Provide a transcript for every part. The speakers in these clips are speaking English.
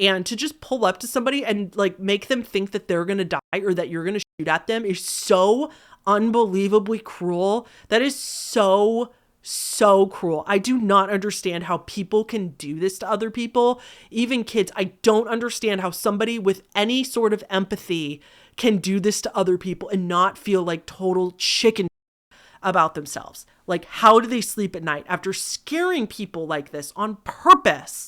And to just pull up to somebody and like make them think that they're going to die or that you're going to shoot at them is so unbelievably cruel. That is so cruel. I do not understand how people can do this to other people, even kids. I don't understand how somebody with any sort of empathy can do this to other people and not feel like total chicken about themselves. Like, how do they sleep at night after scaring people like this on purpose?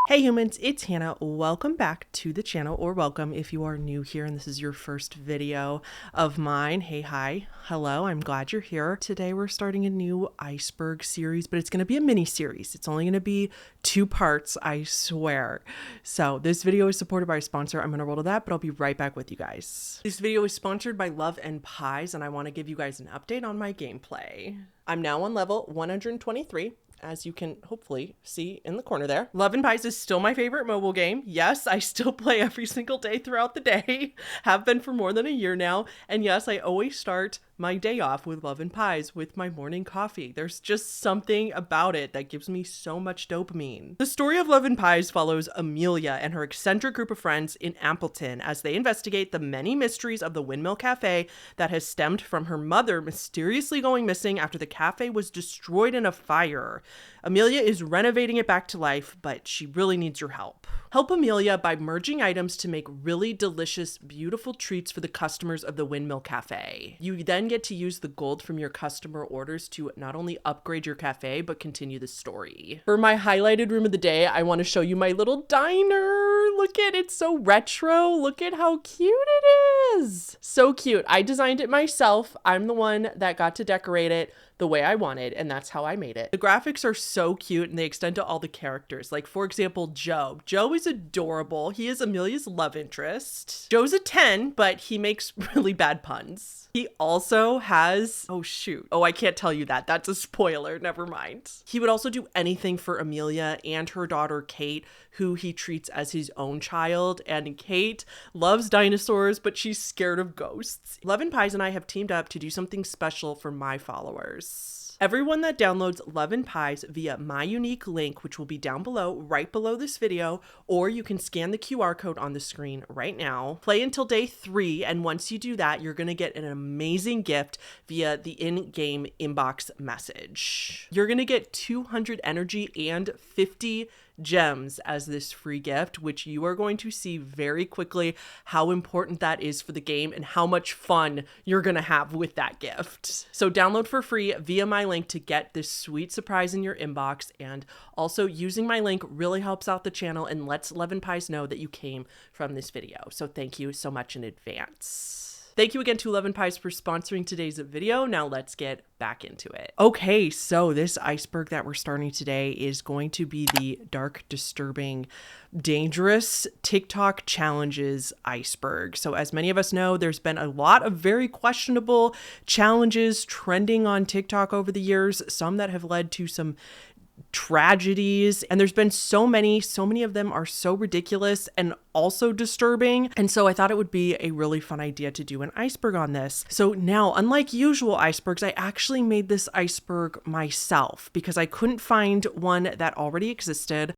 Hey humans, it's Hannah. Welcome back to the channel, or welcome if you are new here and this is your first video of mine. Hey, hi, hello, I'm glad you're here. Today we're starting a new Iceberg series, but it's going to be a mini series. It's only going to be 2 parts, I swear. So this video is supported by a sponsor. I'm going to roll to that, but I'll be right back with you guys. This video is sponsored by Love and Pies, and I want to give you guys an update on my gameplay. I'm now on level 123. As you can hopefully see in the corner there. Love and Pies is still my favorite mobile game. Yes, I still play every single day throughout the day. Have been for more than a year now. And yes, I always start my day off with Love and Pies with my morning coffee. There's just something about it that gives me so much dopamine. The story of Love and Pies follows Amelia and her eccentric group of friends in Appleton as they investigate the many mysteries of the Windmill Cafe that has stemmed from her mother mysteriously going missing after the cafe was destroyed in a fire. Amelia is renovating it back to life, but she really needs your help. Help Amelia by merging items to make really delicious, beautiful treats for the customers of the Windmill Cafe. You then get to use the gold from your customer orders to not only upgrade your cafe, but continue the story. For my highlighted room of the day, I want to show you my little diner. Look at it, it's so retro. Look at how cute it is. So cute. I designed it myself. I'm the one that got to decorate it the way I wanted, and that's how I made it. The graphics are so cute and they extend to all the characters. Like, for example, Joe. Joe is adorable. He is Amelia's love interest. Joe's a 10, but he makes really bad puns. He also has, oh shoot. Oh, I can't tell you that. That's a spoiler. Never mind. He would also do anything for Amelia and her daughter, Kate, who he treats as his own child. And Kate loves dinosaurs, but she's scared of ghosts. Love and Pies and I have teamed up to do something special for my followers. Everyone that downloads Love and Pies via my unique link, which will be down below, right below this video, or you can scan the QR code on the screen right now. Play until day 3, and once you do that, you're going to get an amazing gift via the in-game inbox message. You're going to get 200 energy and 50 gems as this free gift, which you are going to see very quickly how important that is for the game and how much fun you're going to have with that gift. So download for free via my link to get this sweet surprise in your inbox, and also using my link really helps out the channel and lets Love and Pies know that you came from this video. So thank you so much in advance. Thank you again to Love and Pies for sponsoring today's video. Now let's get back into it. Okay, so this iceberg that we're starting today is going to be the dark, disturbing, dangerous TikTok challenges iceberg. So as many of us know, there's been a lot of very questionable challenges trending on TikTok over the years, some that have led to some tragedies, and there's been so many of them are so ridiculous and also disturbing. And so I thought it would be a really fun idea to do an iceberg on this. So now, unlike usual icebergs, I actually made this iceberg myself because I couldn't find one that already existed.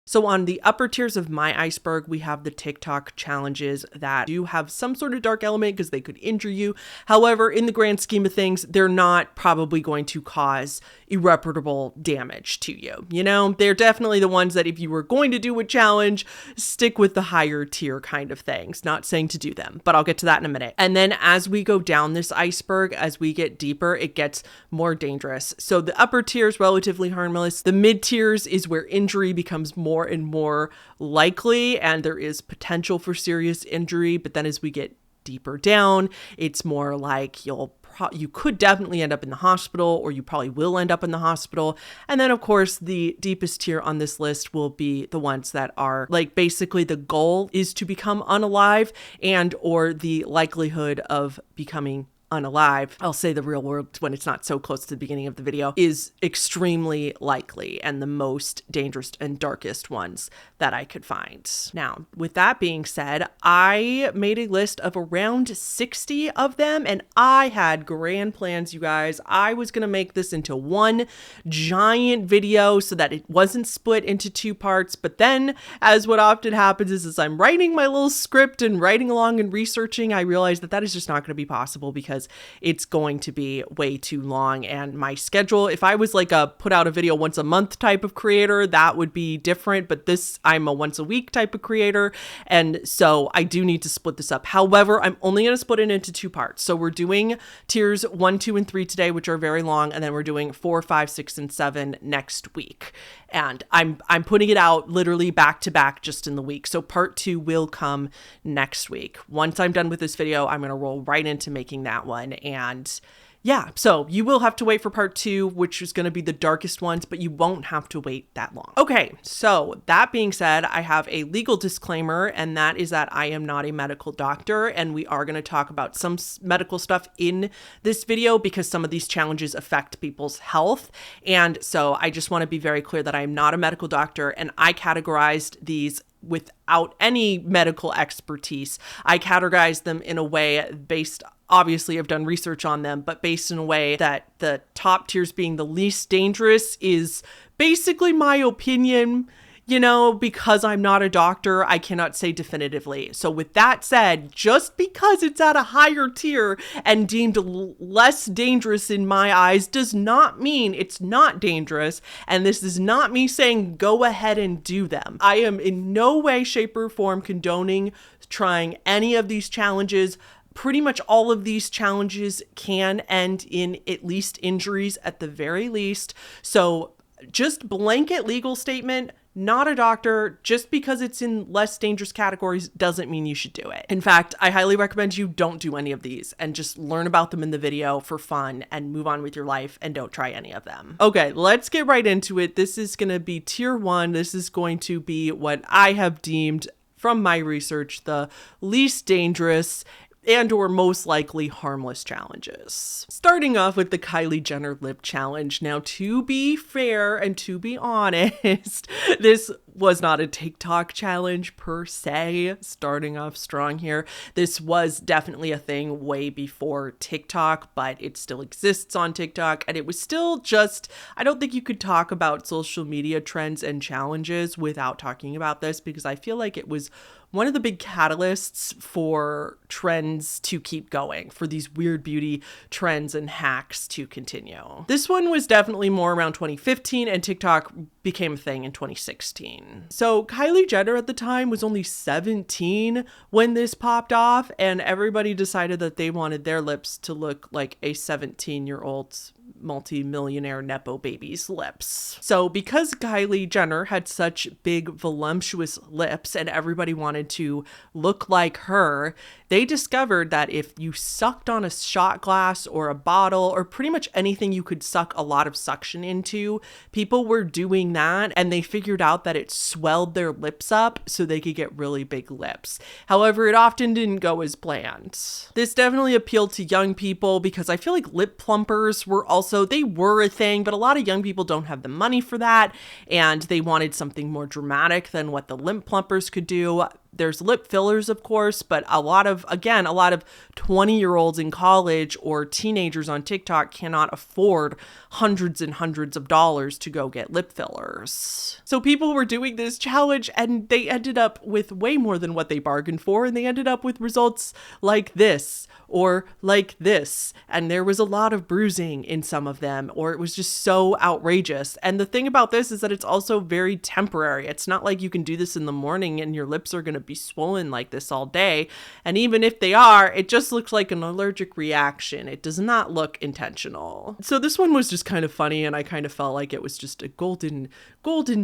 So on the upper tiers of my iceberg, we have the TikTok challenges that do have some sort of dark element because they could injure you. However, in the grand scheme of things, they're not probably going to cause irreparable damage to you. You know, they're definitely the ones that if you were going to do a challenge, stick with the higher tier kind of things. Not saying to do them, but I'll get to that in a minute. And then as we go down this iceberg, as we get deeper, it gets more dangerous. So the upper tier is relatively harmless. The mid tiers is where injury becomes more and more likely, and there is potential for serious injury. But then as we get deeper down, it's more like you could definitely end up in the hospital, or you probably will end up in the hospital. And then of course, the deepest tier on this list will be the ones that are like basically the goal is to become unalive, and or the likelihood of becoming unalive, I'll say the real word when it's not so close to the beginning of the video, is extremely likely and the most dangerous and darkest ones that I could find. Now, with that being said, I made a list of around 60 of them, and I had grand plans, you guys. I was going to make this into one giant video so that it wasn't split into two parts. But then, as what often happens is, as I'm writing my little script and writing along and researching, I realized that that is just not going to be possible because it's going to be way too long. And my schedule, if I was like a put out a video once a month type of creator, that would be different. But this, I'm a once a week type of creator. And so I do need to split this up. However, I'm only going to split it into two parts. So we're doing tiers 1, 2, and 3 today, which are very long. And then we're doing 4, 5, 6, and 7 next week. And I'm putting it out literally back to back just in the week. So part 2 will come next week. Once I'm done with this video, I'm going to roll right into making that one. And yeah, so you will have to wait for part 2, which is going to be the darkest ones, but you won't have to wait that long. Okay, so that being said, I have a legal disclaimer, and that is that I am not a medical doctor, and we are going to talk about some medical stuff in this video because some of these challenges affect people's health. And so I just want to be very clear that I am not a medical doctor, and I categorized these without any medical expertise. I categorized them in a way based, obviously I've done research on them, but based in a way that the top tiers being the least dangerous is basically my opinion. You know, because I'm not a doctor, I cannot say definitively. So with that said, just because it's at a higher tier and deemed less dangerous in my eyes does not mean it's not dangerous. And this is not me saying go ahead and do them. I am in no way, shape, or form condoning trying any of these challenges. Pretty much all of these challenges can end in at least injuries at the very least. So just blanket legal statement, not a doctor, just because it's in less dangerous categories doesn't mean you should do it. In fact, I highly recommend you don't do any of these and just learn about them in the video for fun and move on with your life and don't try any of them. Okay, let's get right into it. This is going to be tier 1. This is going to be what I have deemed from my research the least dangerous and or most likely harmless challenges. Starting off with the Kylie Jenner lip challenge. Now, to be fair and to be honest, this was not a TikTok challenge per se, starting off strong here. This was definitely a thing way before TikTok, but it still exists on TikTok. And it was still just, I don't think you could talk about social media trends and challenges without talking about this, because I feel like it was one of the big catalysts for trends to keep going, for these weird beauty trends and hacks to continue. This one was definitely more around 2015, and TikTok became a thing in 2016. So Kylie Jenner at the time was only 17 when this popped off, and everybody decided that they wanted their lips to look like a 17-year-old's multi-millionaire Nepo baby's lips. So because Kylie Jenner had such big voluptuous lips and everybody wanted to look like her, they discovered that if you sucked on a shot glass or a bottle or pretty much anything you could suck a lot of suction into, people were doing that, and they figured out that it swelled their lips up so they could get really big lips. However, it often didn't go as planned. This definitely appealed to young people because I feel like lip plumpers were they were a thing, but a lot of young people don't have the money for that, and they wanted something more dramatic than what the lip plumpers could do. There's lip fillers, of course, but a lot of 20-year-olds in college or teenagers on TikTok cannot afford hundreds and hundreds of dollars to go get lip fillers. So people were doing this challenge and they ended up with way more than what they bargained for, and they ended up with results like this or like this. And there was a lot of bruising in some of them, or it was just so outrageous. And the thing about this is that it's also very temporary. It's not like you can do this in the morning and your lips are going to be swollen like this all day. And even if they are, it just looks like an allergic reaction. It does not look intentional. So this one was just kind of funny, and I kind of felt like it was just a golden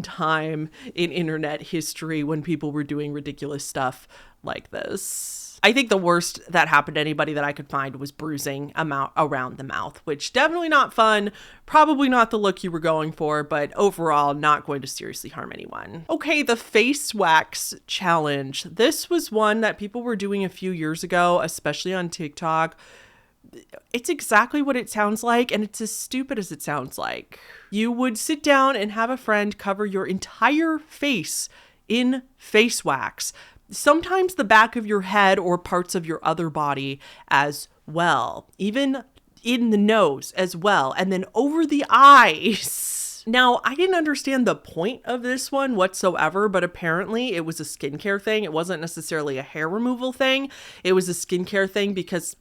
time in internet history when people were doing ridiculous stuff like this. I think the worst that happened to anybody that I could find was bruising around the mouth, which definitely not fun, probably not the look you were going for, but overall not going to seriously harm anyone. Okay, the face wax challenge. This was one that people were doing a few years ago, especially on TikTok. It's exactly what it sounds like, and it's as stupid as it sounds like. You would sit down and have a friend cover your entire face in face wax, sometimes the back of your head or parts of your other body as well, even in the nose as well, and then over the eyes. Now, I didn't understand the point of this one whatsoever, but apparently it was a skincare thing. It wasn't necessarily a hair removal thing. It was a skincare thing because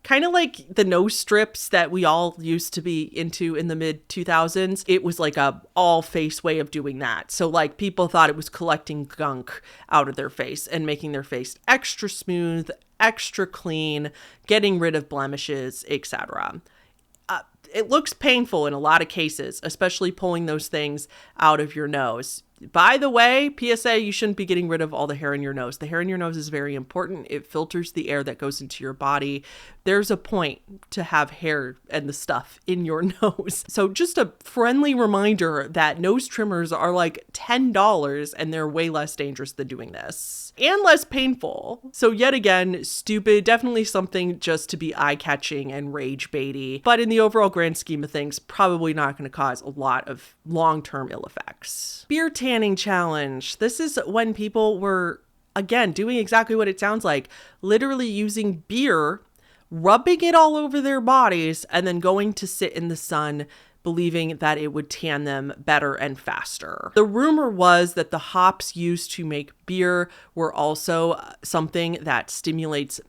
kind of like the nose strips that we all used to be into in the mid 2000s, it was like a all face way of doing that. So like people thought it was collecting gunk out of their face and making their face extra smooth, extra clean, getting rid of blemishes, etc. It looks painful in a lot of cases, especially pulling those things out of your nose. By the way, PSA, you shouldn't be getting rid of all the hair in your nose. The hair in your nose is very important. It filters the air that goes into your body. There's a point to have hair and the stuff in your nose. So just a friendly reminder that nose trimmers are like $10 and they're way less dangerous than doing this and less painful. So yet again, stupid, definitely something just to be eye-catching and rage-baity. But in the overall grand scheme of things, probably not going to cause a lot of long-term ill effects. Beer tanning challenge. This is when people were, again, doing exactly what it sounds like, literally using beer, rubbing it all over their bodies, and then going to sit in the sun, believing that it would tan them better and faster. The rumor was that the hops used to make beer were also something that stimulates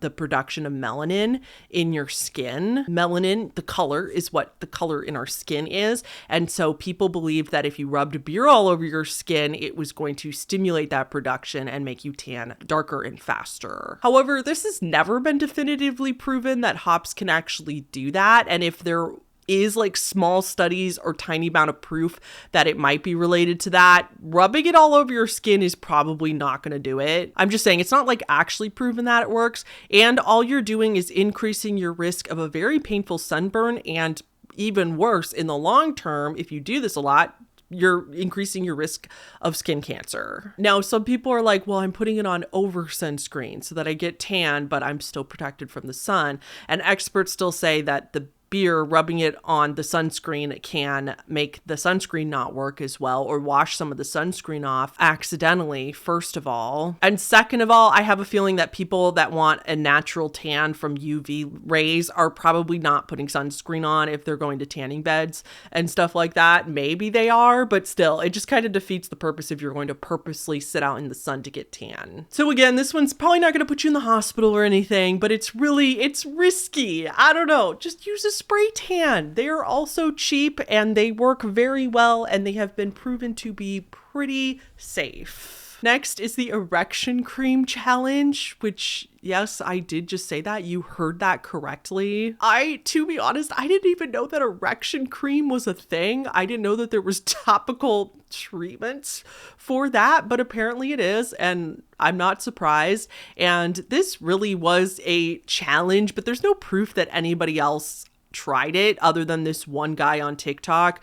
the production of melanin in your skin. Melanin, the color, is what the color in our skin is. And so people believed that if you rubbed beer all over your skin, it was going to stimulate that production and make you tan darker and faster. However, this has never been definitively proven that hops can actually do that. And if there is like small studies or tiny amount of proof that it might be related to that, rubbing it all over your skin is probably not going to do it. I'm just saying it's not like actually proven that it works. And all you're doing is increasing your risk of a very painful sunburn, and even worse in the long term, if you do this a lot, you're increasing your risk of skin cancer. Now, some people are like, well, I'm putting it on over sunscreen so that I get tan, but I'm still protected from the sun. And experts still say that the beer, rubbing it on the sunscreen, can make the sunscreen not work as well, or wash some of the sunscreen off accidentally, first of all. And second of all, I have a feeling that people that want a natural tan from UV rays are probably not putting sunscreen on if they're going to tanning beds and stuff like that. Maybe they are, but still, it just kind of defeats the purpose if you're going to purposely sit out in the sun to get tan. So again, this one's probably not going to put you in the hospital or anything, but it's risky. I don't know. Just use a spray tan. They are also cheap and they work very well, and they have been proven to be pretty safe. Next is the erection cream challenge, which, yes, I did just say that. You heard that correctly. To be honest, I didn't even know that erection cream was a thing. I didn't know that there was topical treatments for that, but apparently it is, and I'm not surprised. And this really was a challenge, but there's no proof that anybody else tried it other than this one guy on TikTok.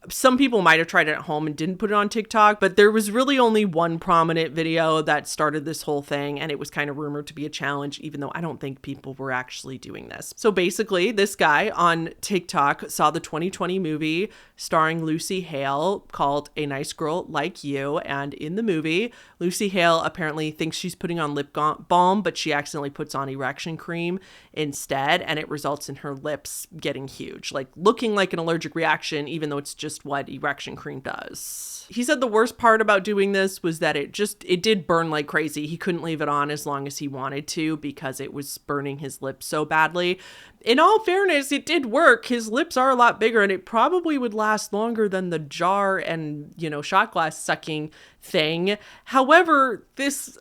Some people might have tried it at home and didn't put it on TikTok, but there was really only one prominent video that started this whole thing, and it was kind of rumored to be a challenge, even though I don't think people were actually doing this. So basically, this guy on TikTok saw the 2020 movie starring Lucy Hale called A Nice Girl Like You, and in the movie, Lucy Hale apparently thinks she's putting on lip balm, but she accidentally puts on erection cream instead, and it results in her lips getting huge, like looking like an allergic reaction, even though it's just what erection cream does. He said the worst part about doing this was that it did burn like crazy. He couldn't leave it on as long as he wanted to because it was burning his lips so badly. In all fairness, it did work. His lips are a lot bigger, and it probably would last longer than the jar and, shot glass sucking thing. However, this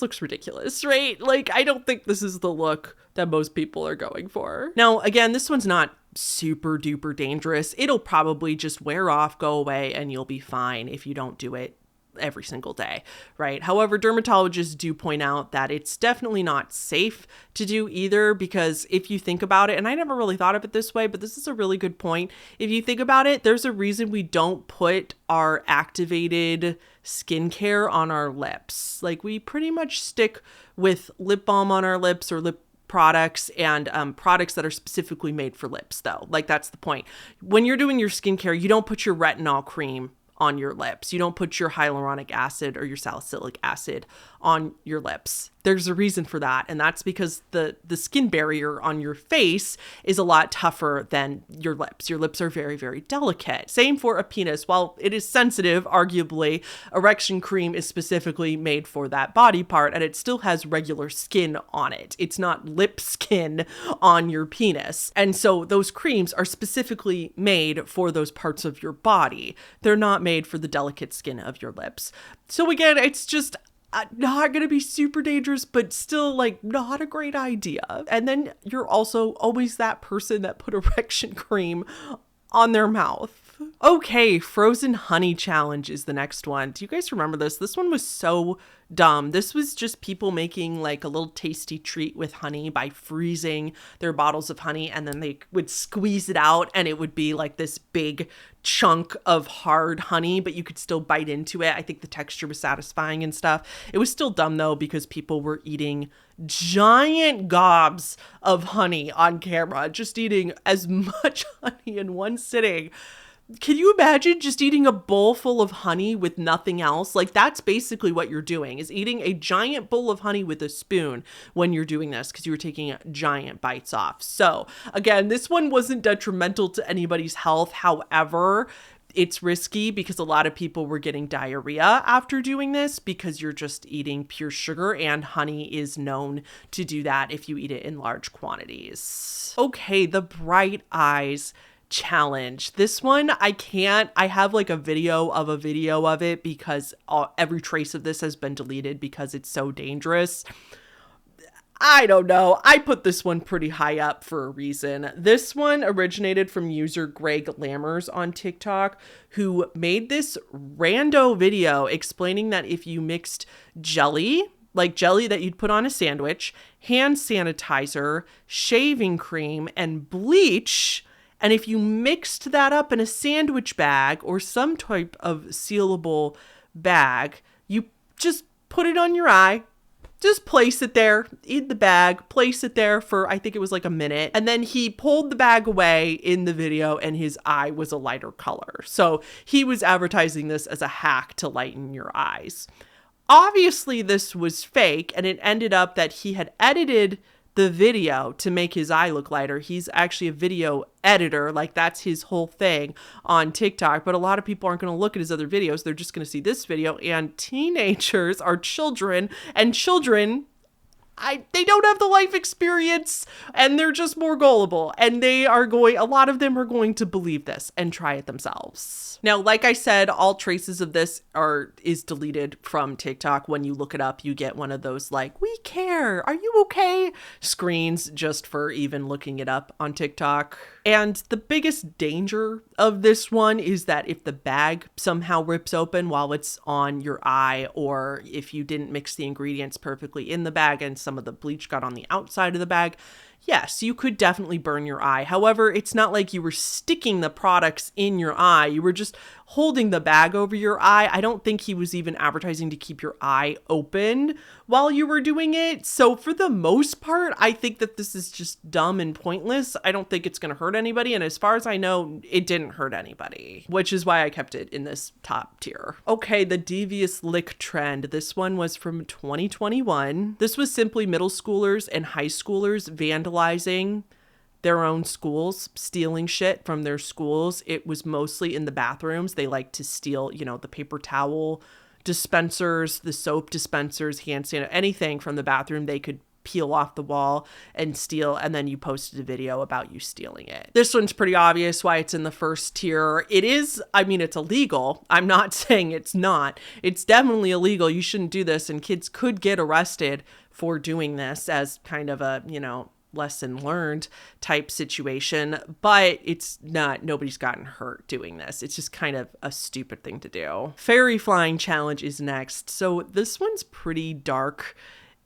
looks ridiculous, right? Like, I don't think this is the look that most people are going for. Now, again, this one's not super duper dangerous. It'll probably just wear off, go away, and you'll be fine if you don't do it every single day, right? However, dermatologists do point out that it's definitely not safe to do either, because if you think about it, and I never really thought of it this way, but this is a really good point. If you think about it, there's a reason we don't put our activated skincare on our lips. Like, we pretty much stick with lip balm on our lips or lip products and products that are specifically made for lips, though. Like, that's the point. When you're doing your skincare, you don't put your retinol cream on your lips. You don't put your hyaluronic acid or your salicylic acid on your lips. There's a reason for that, and that's because the skin barrier on your face is a lot tougher than your lips. Your lips are very, very delicate. Same for a penis. While it is sensitive, arguably, erection cream is specifically made for that body part, and it still has regular skin on it. It's not lip skin on your penis. And so those creams are specifically made for those parts of your body. They're not made for the delicate skin of your lips. So again, it's just not going to be super dangerous, but still like not a great idea. And then you're also always that person that put erection cream on their mouth. Okay, frozen honey challenge is the next one. Do you guys remember this? This one was so dumb. This was just people making like a little tasty treat with honey by freezing their bottles of honey, and then they would squeeze it out and it would be like this big chunk of hard honey, but you could still bite into it. I think the texture was satisfying and stuff. It was still dumb though, because people were eating giant gobs of honey on camera, just eating as much honey in one sitting. Can you imagine just eating a bowl full of honey with nothing else? Like, that's basically what you're doing, is eating a giant bowl of honey with a spoon when you're doing this, because you were taking giant bites off. So again, this one wasn't detrimental to anybody's health. However, it's risky because a lot of people were getting diarrhea after doing this, because you're just eating pure sugar, and honey is known to do that if you eat it in large quantities. Okay, the bright eyes challenge. This one, I have like a video of it, because every trace of this has been deleted because it's so dangerous. I don't know. I put this one pretty high up for a reason. This one originated from user Greg Lammers on TikTok, who made this rando video explaining that if you mixed jelly, like jelly that you'd put on a sandwich, hand sanitizer, shaving cream, and bleach, and if you mixed that up in a sandwich bag or some type of sealable bag, you just put it on your eye, just place it there in the bag, place it there for, I think it was like a minute. And then he pulled the bag away in the video and his eye was a lighter color. So he was advertising this as a hack to lighten your eyes. Obviously, this was fake, and it ended up that he had edited the video to make his eye look lighter. He's actually a video editor, like that's his whole thing on TikTok, but a lot of people aren't going to look at his other videos. They're just going to see this video, and teenagers are children, and children, they don't have the life experience, and they're just more gullible, and a lot of them are going to believe this and try it themselves. Now, like I said, all traces of this is deleted from TikTok. When you look it up, you get one of those like, "We care, are you okay?" screens just for even looking it up on TikTok. And the biggest danger of this one is that if the bag somehow rips open while it's on your eye, or if you didn't mix the ingredients perfectly in the bag and some of the bleach got on the outside of the bag, yes, you could definitely burn your eye. However, it's not like you were sticking the products in your eye. You were just holding the bag over your eye. I don't think he was even advertising to keep your eye open while you were doing it. So for the most part, I think that this is just dumb and pointless. I don't think it's going to hurt anybody. And as far as I know, it didn't hurt anybody, which is why I kept it in this top tier. Okay, the devious lick trend. This one was from 2021. This was simply middle schoolers and high schoolers vandalizing their own schools, stealing shit from their schools. It was mostly in the bathrooms. They like to steal, the paper towel dispensers, the soap dispensers, hand sanitizer, anything from the bathroom they could peel off the wall and steal, and then you posted a video about you stealing it. This one's pretty obvious why it's in the first tier. It's illegal. I'm not saying it's not. It's definitely illegal. You shouldn't do this, and kids could get arrested for doing this as kind of a, lesson learned type situation, but it's not, nobody's gotten hurt doing this. It's just kind of a stupid thing to do. Fairy flying challenge is next. So this one's pretty dark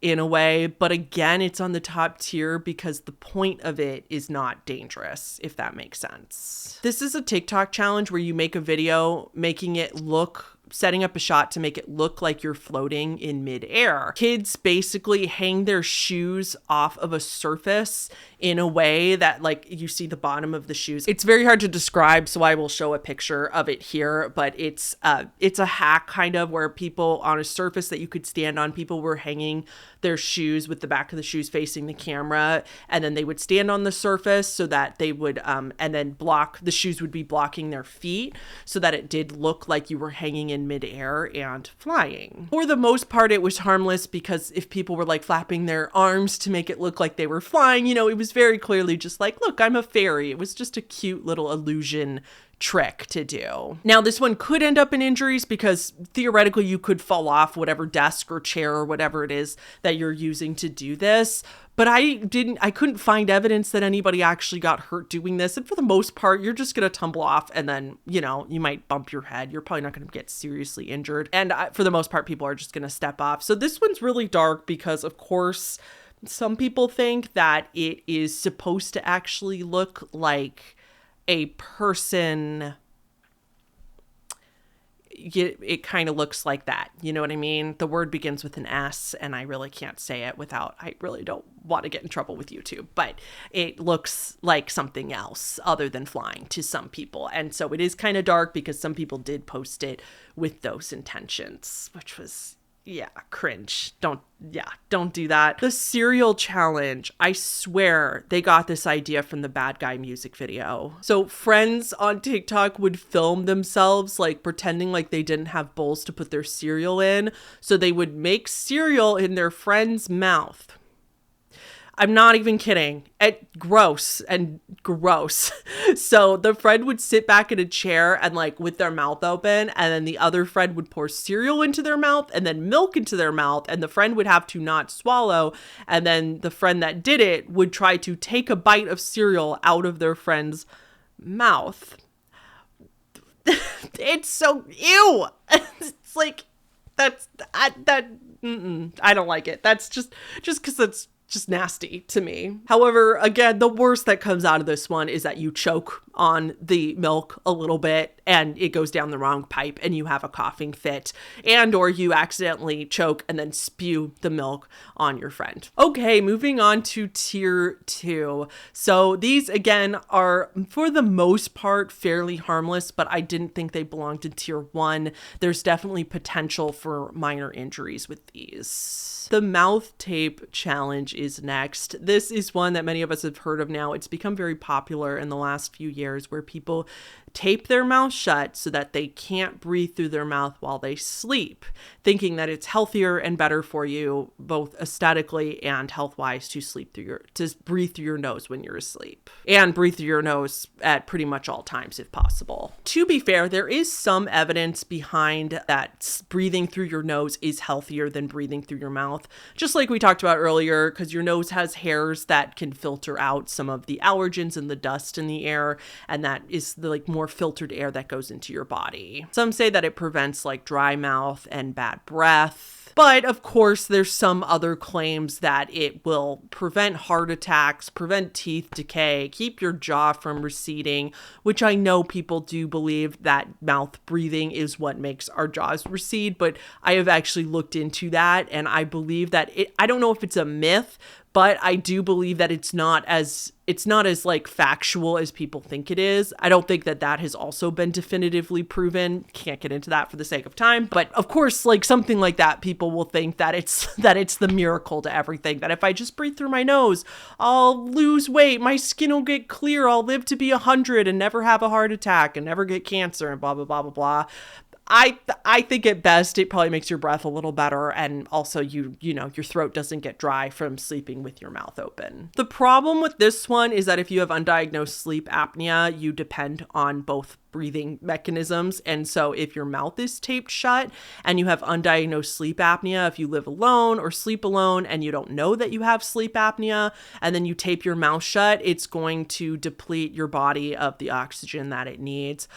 in a way, but again, it's on the top tier because the point of it is not dangerous, if that makes sense. This is a TikTok challenge where you make a video making it look setting up a shot to make it look like you're floating in midair. Kids basically hang their shoes off of a surface in a way that like you see the bottom of the shoes. It's very hard to describe, so I will show a picture of it here, but it's a hack kind of where people on a surface that you could stand on, people were hanging their shoes with the back of the shoes facing the camera, and then they would stand on the surface so that they would and then the shoes would be blocking their feet so that it did look like you were hanging in midair and flying. For the most part, it was harmless because if people were like flapping their arms to make it look like they were flying, you know, it was very clearly just like, look, I'm a fairy. It was just a cute little illusion trick to do. Now, this one could end up in injuries because theoretically you could fall off whatever desk or chair or whatever it is that you're using to do this. But I couldn't find evidence that anybody actually got hurt doing this. And for the most part, you're just going to tumble off and then, you know, you might bump your head. You're probably not going to get seriously injured. And for the most part, people are just going to step off. So this one's really dark because, of course, some people think that it is supposed to actually look like a person. It kind of looks like that. You know what I mean? The word begins with an S, and I really can't say it without, I really don't want to get in trouble with YouTube, but it looks like something else other than flying to some people. And so it is kind of dark because some people did post it with those intentions, which was, yeah, cringe. Don't do that. The cereal challenge. I swear they got this idea from the Bad Guy music video. So friends on TikTok would film themselves like pretending like they didn't have bowls to put their cereal in. So they would make cereal in their friend's mouth. I'm not even kidding. Gross. So the friend would sit back in a chair and like with their mouth open, and then the other friend would pour cereal into their mouth and then milk into their mouth, and the friend would have to not swallow, and then the friend that did it would try to take a bite of cereal out of their friend's mouth. It's so ew. It's like I don't like it. That's just because it's just nasty to me. However, again, the worst that comes out of this one is that you choke on the milk a little bit and it goes down the wrong pipe and you have a coughing fit, and or you accidentally choke and then spew the milk on your friend. Okay, moving on to tier 2. So these again are for the most part fairly harmless, but I didn't think they belonged in tier 1. There's definitely potential for minor injuries with these. The mouth tape challenge is next. This is one that many of us have heard of now. It's become very popular in the last few years, where people tape their mouth shut so that they can't breathe through their mouth while they sleep, thinking that it's healthier and better for you, both aesthetically and health-wise, to breathe through your nose when you're asleep, and breathe through your nose at pretty much all times if possible. To be fair, there is some evidence behind that breathing through your nose is healthier than breathing through your mouth, just like we talked about earlier, because your nose has hairs that can filter out some of the allergens and the dust in the air, and that is the more filtered air that goes into your body. Some say that it prevents like dry mouth and bad breath. But of course, there's some other claims that it will prevent heart attacks, prevent teeth decay, keep your jaw from receding, which I know people do believe that mouth breathing is what makes our jaws recede. But I have actually looked into that, and I believe that I don't know if it's a myth, but I do believe that it's not as like factual as people think it is. I don't think that has also been definitively proven. Can't get into that for the sake of time. But of course, like something like that, people will think that it's the miracle to everything. That if I just breathe through my nose, I'll lose weight, my skin will get clear, I'll live to be 100 and never have a heart attack and never get cancer and blah, blah, blah, blah, blah. I think at best it probably makes your breath a little better, and also you know your throat doesn't get dry from sleeping with your mouth open. The problem with this one is that if you have undiagnosed sleep apnea, you depend on both breathing mechanisms. And so if your mouth is taped shut and you have undiagnosed sleep apnea, if you live alone or sleep alone and you don't know that you have sleep apnea, and then you tape your mouth shut, it's going to deplete your body of the oxygen that it needs.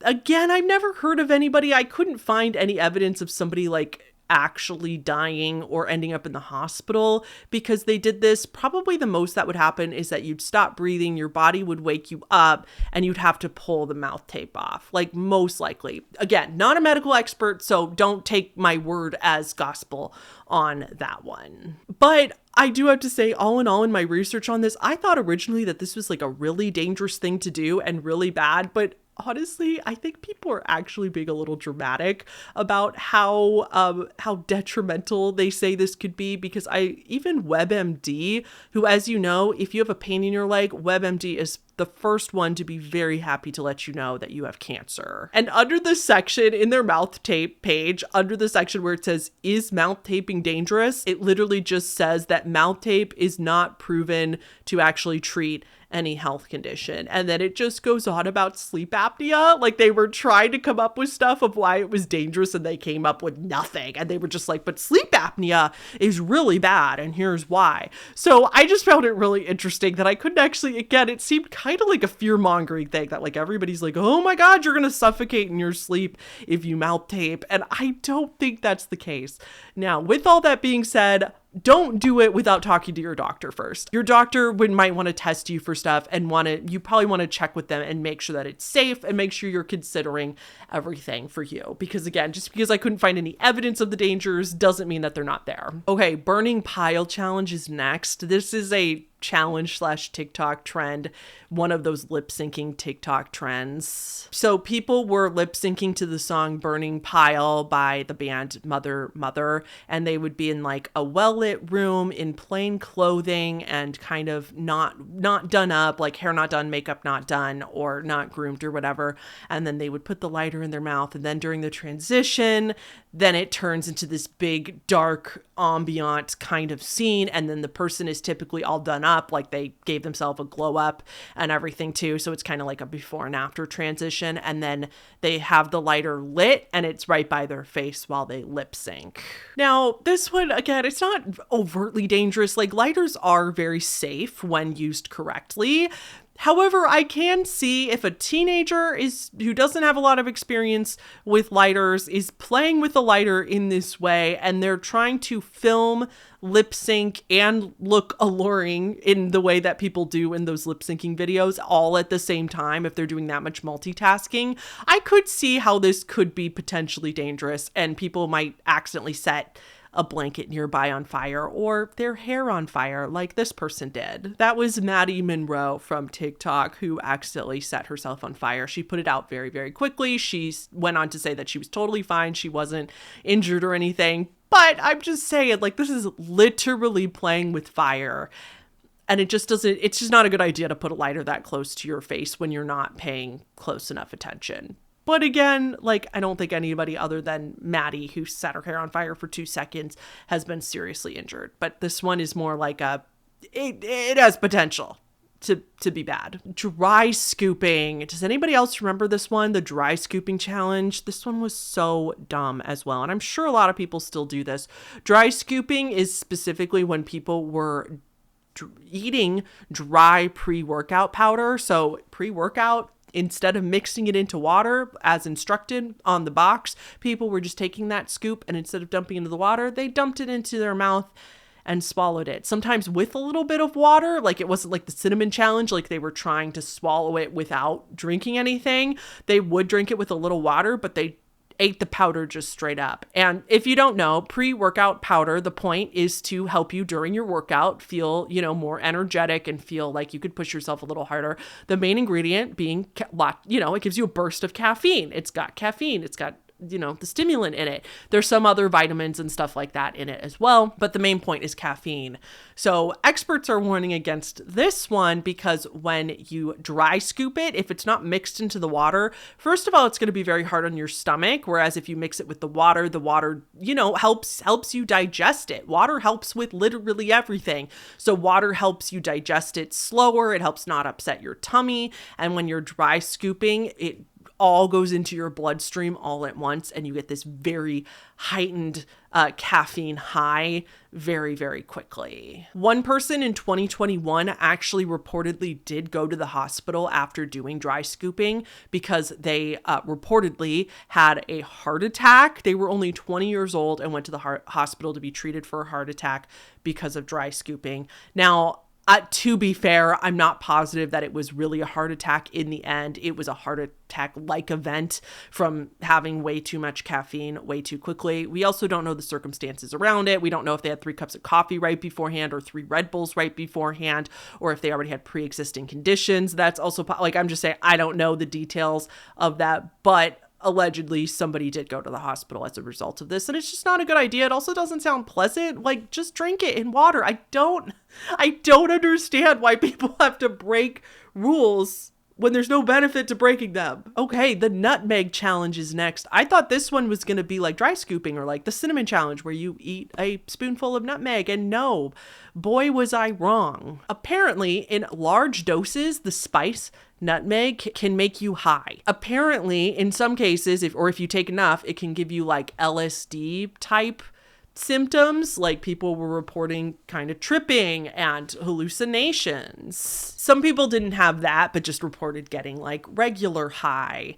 Again, I've never heard of anybody, I couldn't find any evidence of somebody like actually dying or ending up in the hospital because they did this. Probably the most that would happen is that you'd stop breathing, your body would wake you up, and you'd have to pull the mouth tape off, like most likely. Again, not a medical expert, so don't take my word as gospel on that one. But I do have to say, all in all, in my research on this, I thought originally that this was like a really dangerous thing to do and really bad, but honestly, I think people are actually being a little dramatic about how detrimental they say this could be, because even WebMD, who, as you know, if you have a pain in your leg, WebMD is the first one to be very happy to let you know that you have cancer. And under the section in their mouth tape page, under the section where it says, is mouth taping dangerous? It literally just says that mouth tape is not proven to actually treat any health condition. And then it just goes on about sleep apnea. Like they were trying to come up with stuff of why it was dangerous and they came up with nothing. And they were just like, but sleep apnea is really bad and here's why. So I just found it really interesting that I couldn't actually, again, it seemed kind of like a fear-mongering thing that like everybody's like, oh my God, you're going to suffocate in your sleep if you mouth tape. And I don't think that's the case. Now, with all that being said, don't do it without talking to your doctor first. Your doctor might want to test you for stuff and you probably want to check with them and make sure that it's safe and make sure you're considering everything for you. Because again, just because I couldn't find any evidence of the dangers doesn't mean that they're not there. Okay, burning pile challenge is next. This is a challenge / TikTok trend, one of those lip syncing TikTok trends. So people were lip syncing to the song Burning Pile by the band Mother, and they would be in like a well-lit room in plain clothing and kind of not done up, like hair not done, makeup not done, or not groomed or whatever. And then they would put the lighter in their mouth, and then during the transition, then it turns into this big dark ambient kind of scene, and then the person is typically all done up, like they gave themselves a glow up and everything too, so it's kind of like a before and after transition, and then they have the lighter lit and it's right by their face while they lip sync. Now this one, again, it's not overtly dangerous. Like lighters are very safe when used correctly. However, I can see if a teenager who doesn't have a lot of experience with lighters is playing with a lighter in this way, and they're trying to film, lip sync, and look alluring in the way that people do in those lip syncing videos all at the same time, if they're doing that much multitasking, I could see how this could be potentially dangerous and people might accidentally set a blanket nearby on fire or their hair on fire like this person did. That was Maddie Monroe from TikTok who accidentally set herself on fire. She put it out very, very quickly. She went on to say that she was totally fine. She wasn't injured or anything. But I'm just saying, like, this is literally playing with fire. And it's just not a good idea to put a lighter that close to your face when you're not paying close enough attention. But again, like, I don't think anybody other than Maddie, who set her hair on fire for 2 seconds, has been seriously injured. But this one is more like it has potential to be bad. Dry scooping. Does anybody else remember this one? The dry scooping challenge. This one was so dumb as well. And I'm sure a lot of people still do this. Dry scooping is specifically when people were eating dry pre-workout powder. So pre-workout, instead of mixing it into water as instructed on the box, people were just taking that scoop and instead of dumping it into the water, they dumped it into their mouth and swallowed it. Sometimes with a little bit of water, like it wasn't like the cinnamon challenge, like they were trying to swallow it without drinking anything. They would drink it with a little water, but they ate the powder just straight up. And if you don't know, pre-workout powder, the point is to help you during your workout feel, more energetic and feel like you could push yourself a little harder. The main ingredient being, it gives you a burst of caffeine. It's got caffeine. It's got the stimulant in it. There's some other vitamins and stuff like that in it as well, but the main point is caffeine. So experts are warning against this one because when you dry scoop it, if it's not mixed into the water, first of all, it's going to be very hard on your stomach. Whereas if you mix it with the water, helps you digest it. Water helps with literally everything. So water helps you digest it slower. It helps not upset your tummy. And when you're dry scooping, it all goes into your bloodstream all at once, and you get this very heightened caffeine high very, very quickly. One person in 2021 actually reportedly did go to the hospital after doing dry scooping because they reportedly had a heart attack. They were only 20 years old and went to the hospital to be treated for a heart attack because of dry scooping. Now, to be fair, I'm not positive that it was really a heart attack in the end. It was a heart attack-like event from having way too much caffeine way too quickly. We also don't know the circumstances around it. We don't know if they had 3 cups of coffee right beforehand or 3 Red Bulls right beforehand, or if they already had pre-existing conditions. That's also, I'm just saying, I don't know the details of that, but allegedly somebody did go to the hospital as a result of this, and it's just not a good idea. It also doesn't sound pleasant. Like, just drink it in water. I don't understand why people have to break rules when there's no benefit to breaking them. Okay, the nutmeg challenge is next. I thought this one was going to be like dry scooping or like the cinnamon challenge where you eat a spoonful of nutmeg, and no, boy was I wrong. Apparently, in large doses, the spice nutmeg can make you high. Apparently, in some cases, if you take enough, it can give you like LSD type symptoms, like people were reporting kind of tripping and hallucinations. Some people didn't have that, but just reported getting like regular high.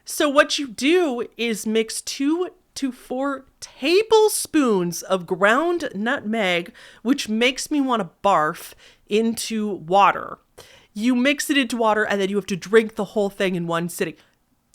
So what you do is mix 2 to 4 tablespoons of ground nutmeg, which makes me want to barf, into water. You mix it into water and then you have to drink the whole thing in one sitting.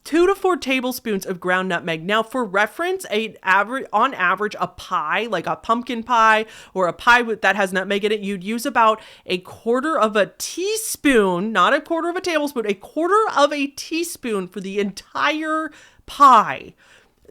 2 to 4 tablespoons of ground nutmeg. Now, for reference, on average, a pie, like a pumpkin pie or a pie that has nutmeg in it, you'd use about 1/4 of a teaspoon, not 1/4 of a tablespoon, 1/4 of a teaspoon for the entire pie.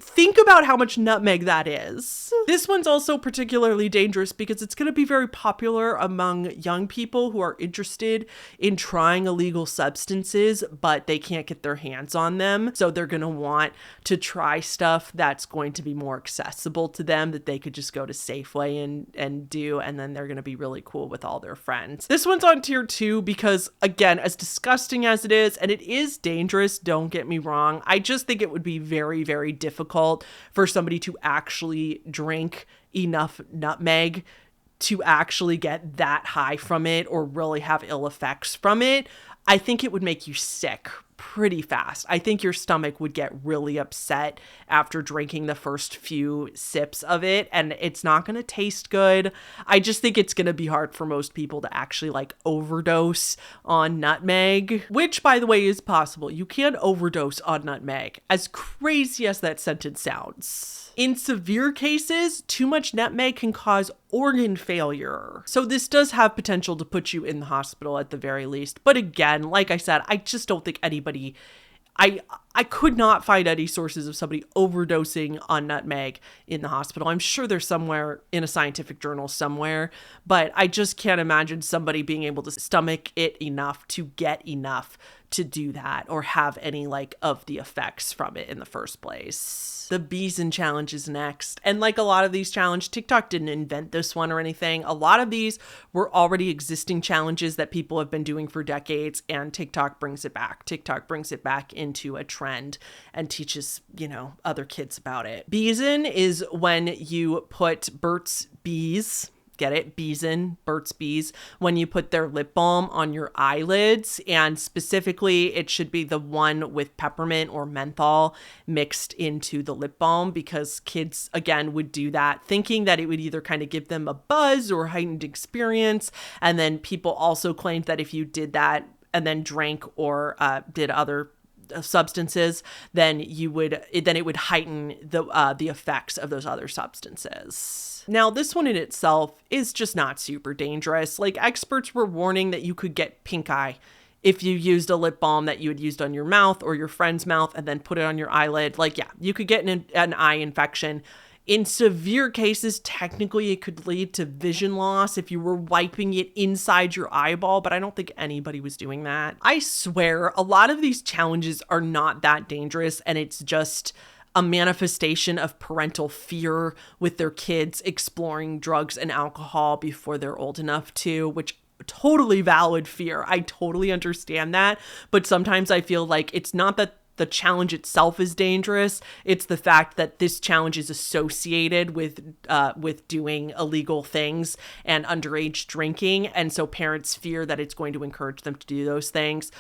Think about how much nutmeg that is. This one's also particularly dangerous because it's going to be very popular among young people who are interested in trying illegal substances, but they can't get their hands on them. So they're going to want to try stuff that's going to be more accessible to them, that they could just go to Safeway and do, and then they're going to be really cool with all their friends. This one's on tier 2 because, again, as disgusting as it is, and it is dangerous, don't get me wrong, I just think it would be very, very difficult for somebody to actually drink enough nutmeg to actually get that high from it or really have ill effects from it. I think it would make you sick pretty fast. I think your stomach would get really upset after drinking the first few sips of it, and it's not going to taste good. I just think it's going to be hard for most people to actually like overdose on nutmeg, which, by the way, is possible. You can overdose on nutmeg, as crazy as that sentence sounds. In severe cases, too much nutmeg can cause organ failure. So this does have potential to put you in the hospital at the very least. But again, like I said, I just don't think anybody, I could not find any sources of somebody overdosing on nutmeg in the hospital. I'm sure there's somewhere in a scientific journal somewhere, but I just can't imagine somebody being able to stomach it enough to get enough to do that or have any like of the effects from it in the first place. The Beeson challenge is next. And like a lot of these challenges, TikTok didn't invent this one or anything. A lot of these were already existing challenges that people have been doing for decades, and TikTok brings it back. TikTok brings it back into a trend and teaches, other kids about it. Beeson is when you put Burt's Bees, get it? Beeson, Burt's Bees, when you put their lip balm on your eyelids, and specifically it should be the one with peppermint or menthol mixed into the lip balm, because kids, again, would do that thinking that it would either kind of give them a buzz or heightened experience. And then people also claimed that if you did that and then drank or did other substances, then it would heighten the effects of those other substances. Now, this one in itself is just not super dangerous. Like, experts were warning that you could get pink eye if you used a lip balm that you had used on your mouth or your friend's mouth and then put it on your eyelid. Like, yeah, you could get an eye infection. In severe cases, technically, it could lead to vision loss if you were wiping it inside your eyeball, but I don't think anybody was doing that. I swear, a lot of these challenges are not that dangerous, and it's just a manifestation of parental fear with their kids exploring drugs and alcohol before they're old enough to, which totally valid fear. I totally understand that. But sometimes I feel like it's not that the challenge itself is dangerous. It's the fact that this challenge is associated with doing illegal things and underage drinking. And so parents fear that it's going to encourage them to do those things,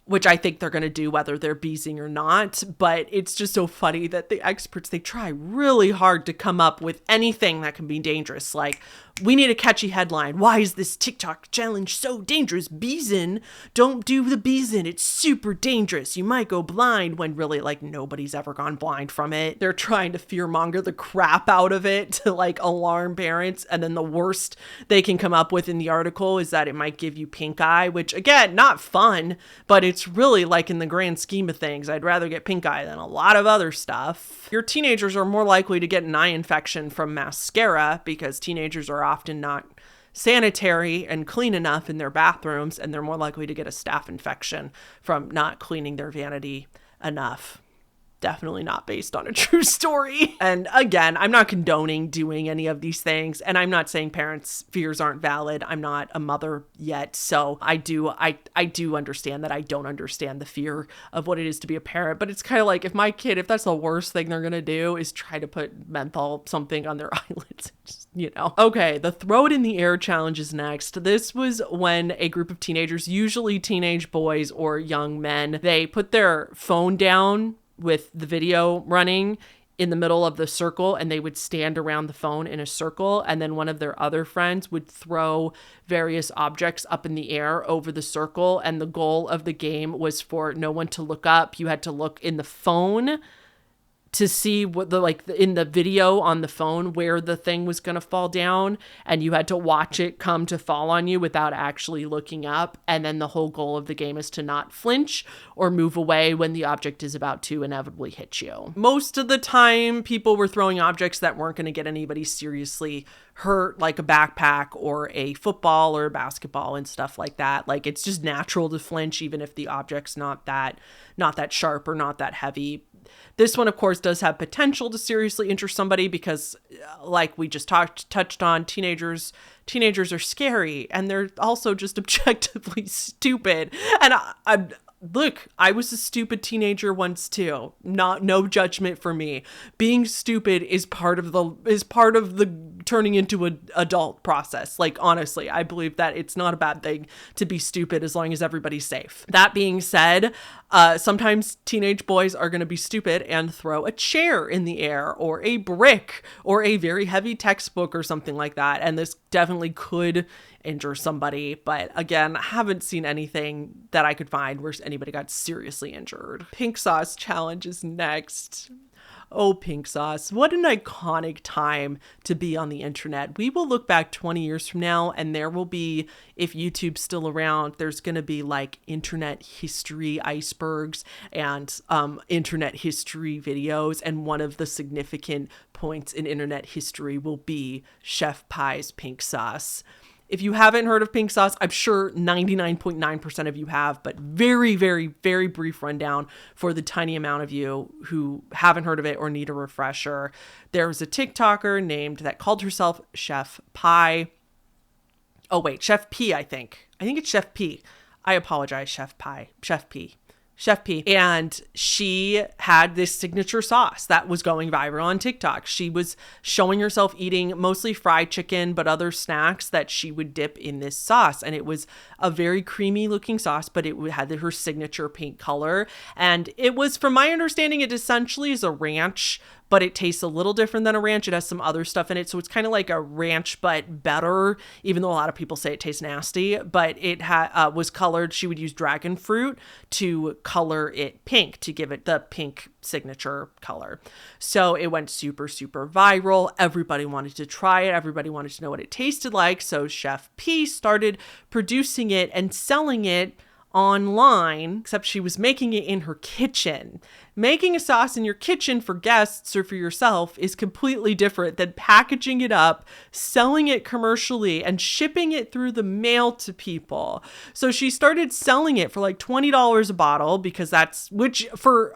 which I think they're going to do whether they're beezing or not. But it's just so funny that the experts, they try really hard to come up with anything that can be dangerous. Like, we need a catchy headline. Why is this TikTok challenge so dangerous? Beezing, don't do the beezing. It's super dangerous. You might go blind, when really, like, nobody's ever gone blind from it. They're trying to fearmonger the crap out of it to, like, alarm parents. And then the worst they can come up with in the article is that it might give you pink eye, which, again, not fun, but it's really, like, in the grand scheme of things, I'd rather get pink eye than a lot of other stuff. Your teenagers are more likely to get an eye infection from mascara because teenagers are often not sanitary and clean enough in their bathrooms, and they're more likely to get a staph infection from not cleaning their vanity enough. Definitely not based on a true story. And again, I'm not condoning doing any of these things, and I'm not saying parents' fears aren't valid. I'm not a mother yet, so I do understand that I don't understand the fear of what it is to be a parent. But it's kind of like, if my kid, if that's the worst thing they're gonna do is try to put menthol something on their eyelids, just, you know. Okay, the throw it in the air challenge is next. This was when a group of teenagers, usually teenage boys or young men, they put their phone down with the video running in the middle of the circle, and they would stand around the phone in a circle, and then one of their other friends would throw various objects up in the air over the circle, and the goal of the game was for no one to look up. You had to look in the phone to see what in the video on the phone where the thing was going to fall down, and you had to watch it come to fall on you without actually looking up. And then the whole goal of the game is to not flinch or move away when the object is about to inevitably hit you. Most of the time, people were throwing objects that weren't going to get anybody seriously hurt, like a backpack or a football or a basketball and stuff like that. Like, it's just natural to flinch even if the object's not that sharp or not that heavy. This one, of course, does have potential to seriously injure somebody because, like we just touched on, teenagers are scary, and they're also just objectively stupid. And I was a stupid teenager once too. No judgment for me. Being stupid is part of the turning into an adult process. Like, honestly, I believe that it's not a bad thing to be stupid as long as everybody's safe. That being said, sometimes teenage boys are going to be stupid and throw a chair in the air or a brick or a very heavy textbook or something like that. And this definitely could injure somebody. But again, I haven't seen anything that I could find where anybody got seriously injured. Pink sauce challenge is next. Oh, pink sauce. What an iconic time to be on the internet. We will look back 20 years from now, and there will be, if YouTube's still around, there's going to be like internet history icebergs and internet history videos. And one of the significant points in internet history will be Chef Pie's pink sauce. If you haven't heard of pink sauce, I'm sure 99.9% of you have, but very, very, very brief rundown for the tiny amount of you who haven't heard of it or need a refresher. There was a TikToker that called herself Chef Pie. Oh, wait, Chef P, I think. I think it's Chef P. I apologize, Chef Pie. Chef P. And she had this signature sauce that was going viral on TikTok. She was showing herself eating mostly fried chicken, but other snacks that she would dip in this sauce. And it was a very creamy looking sauce, but it had her signature pink color. And it was, from my understanding, it essentially is a ranch, but it tastes a little different than a ranch. It has some other stuff in it. So it's kind of like a ranch, but better, even though a lot of people say it tastes nasty. But it was colored. She would use dragon fruit to color it pink, to give it the pink signature color. So it went super, super viral. Everybody wanted to try it. Everybody wanted to know what it tasted like. So Chef P started producing it and selling it online, except she was making it in her kitchen. Making a sauce in your kitchen for guests or for yourself is completely different than packaging it up, selling it commercially, and shipping it through the mail to people. So she started selling it for like $20 a bottle, because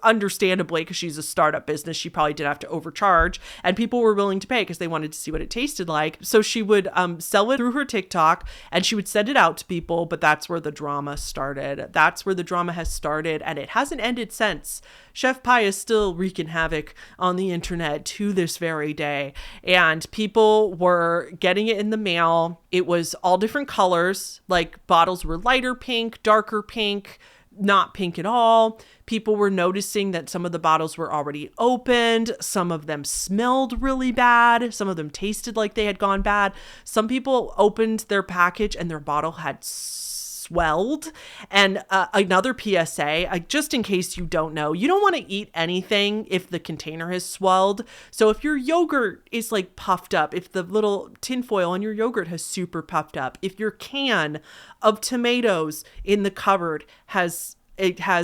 understandably, because she's a startup business, she probably did have to overcharge, and people were willing to pay because they wanted to see what it tasted like. So she would sell it through her TikTok, and she would send it out to people, but that's where the drama started. started. That's where the drama has started, and it hasn't ended since. Chef Pie is still wreaking havoc on the internet to this very day, and people were getting it in the mail. It was all different colors, like bottles were lighter pink, darker pink, not pink at all. People were noticing that some of the bottles were already opened. Some of them smelled really bad. Some of them tasted like they had gone bad. Some people opened their package and their bottle had swelled. And another PSA, just in case you don't know, you don't want to eat anything if the container has swelled. So if your yogurt is like puffed up, if the little tinfoil on your yogurt has super puffed up, if your can of tomatoes in the cupboard has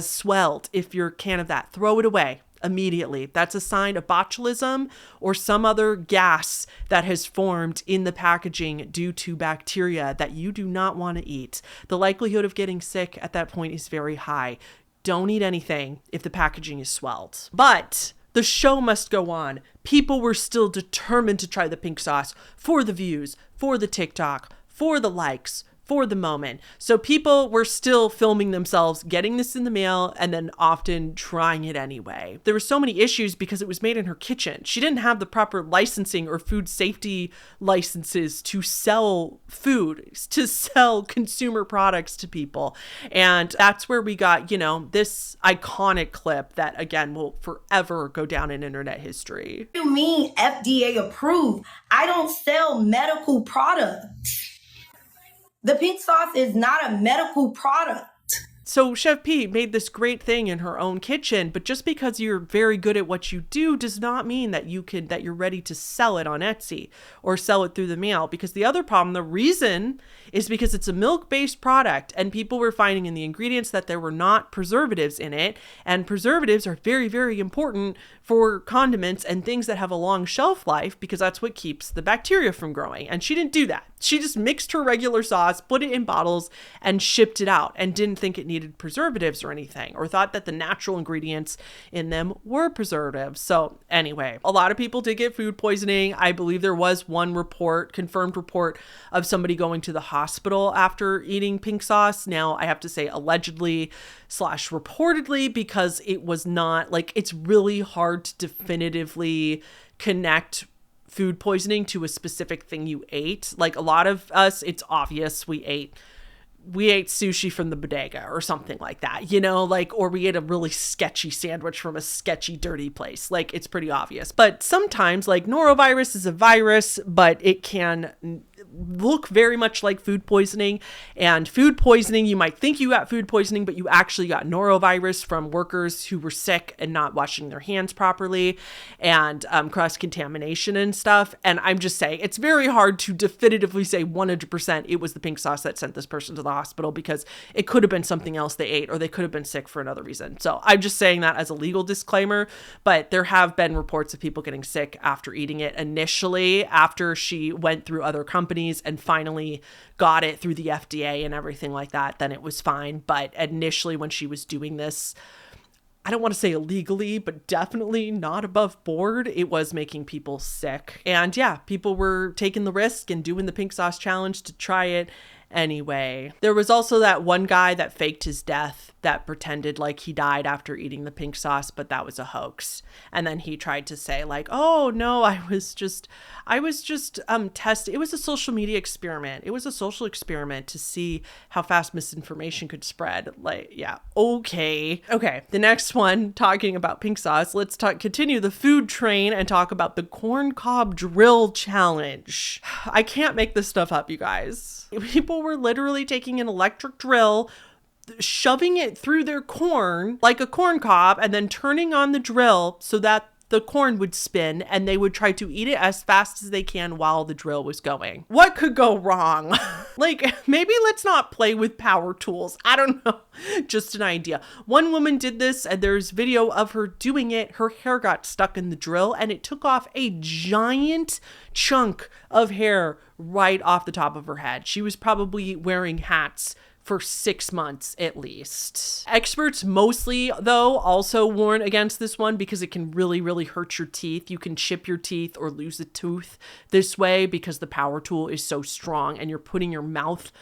swelled, if your can of that, throw it away immediately. That's a sign of botulism or some other gas that has formed in the packaging due to bacteria that you do not want to eat. The likelihood of getting sick at that point is very high. Don't eat anything if the packaging is swelled. But the show must go on. People were still determined to try the pink sauce for the views, for the TikTok, for the likes, for the moment. So people were still filming themselves getting this in the mail and then often trying it anyway. There were so many issues because it was made in her kitchen. She didn't have the proper licensing or food safety licenses to sell food, to sell consumer products to people. And that's where we got, this iconic clip that again will forever go down in internet history. What do you mean FDA approved? I don't sell medical products. The pink sauce is not a medical product. So Chef P made this great thing in her own kitchen, but just because you're very good at what you do does not mean that you're ready to sell it on Etsy or sell it through the mail. Because the other problem, the reason is because it's a milk-based product and people were finding in the ingredients that there were not preservatives in it. And preservatives are very, very important for condiments and things that have a long shelf life because that's what keeps the bacteria from growing. And she didn't do that. She just mixed her regular sauce, put it in bottles, and shipped it out and didn't think it needed preservatives or anything, or thought that the natural ingredients in them were preservatives. So anyway, a lot of people did get food poisoning. I believe there was one confirmed report of somebody going to the hospital after eating pink sauce. Now I have to say allegedly / reportedly because it was not it's really hard to definitively connect food poisoning to a specific thing you ate. Like a lot of us, it's obvious we ate sushi from the bodega or something like that, or we ate a really sketchy sandwich from a sketchy, dirty place. It's pretty obvious. But sometimes norovirus is a virus, but it can look very much like food poisoning. And food poisoning, you might think you got food poisoning, but you actually got norovirus from workers who were sick and not washing their hands properly and cross-contamination and stuff. And I'm just saying, it's very hard to definitively say 100% it was the pink sauce that sent this person to the hospital because it could have been something else they ate or they could have been sick for another reason. So I'm just saying that as a legal disclaimer, but there have been reports of people getting sick after eating it initially, after she went through other companies and finally got it through the FDA and everything like that, then it was fine. But initially when she was doing this, I don't want to say illegally, but definitely not above board, it was making people sick. And yeah, people were taking the risk and doing the pink sauce challenge to try it anyway. There was also that one guy that faked his death, that pretended like he died after eating the pink sauce, but that was a hoax. And then he tried to say oh no, I was just testing. It was a social media experiment. It was a social experiment to see how fast misinformation could spread. Okay. The next one, talking about pink sauce, let's continue the food train and talk about the corn cob drill challenge. I can't make this stuff up, you guys. People were literally taking an electric drill, shoving it through their corn like a corn cob, and then turning on the drill so that the corn would spin and they would try to eat it as fast as they can while the drill was going. What could go wrong? Maybe let's not play with power tools. I don't know. Just an idea. One woman did this and there's video of her doing it. Her hair got stuck in the drill and it took off a giant chunk of hair right off the top of her head. She was probably wearing hats for 6 months at least. Experts mostly, though, also warn against this one because it can really, really hurt your teeth. You can chip your teeth or lose a tooth this way because the power tool is so strong and you're putting your mouth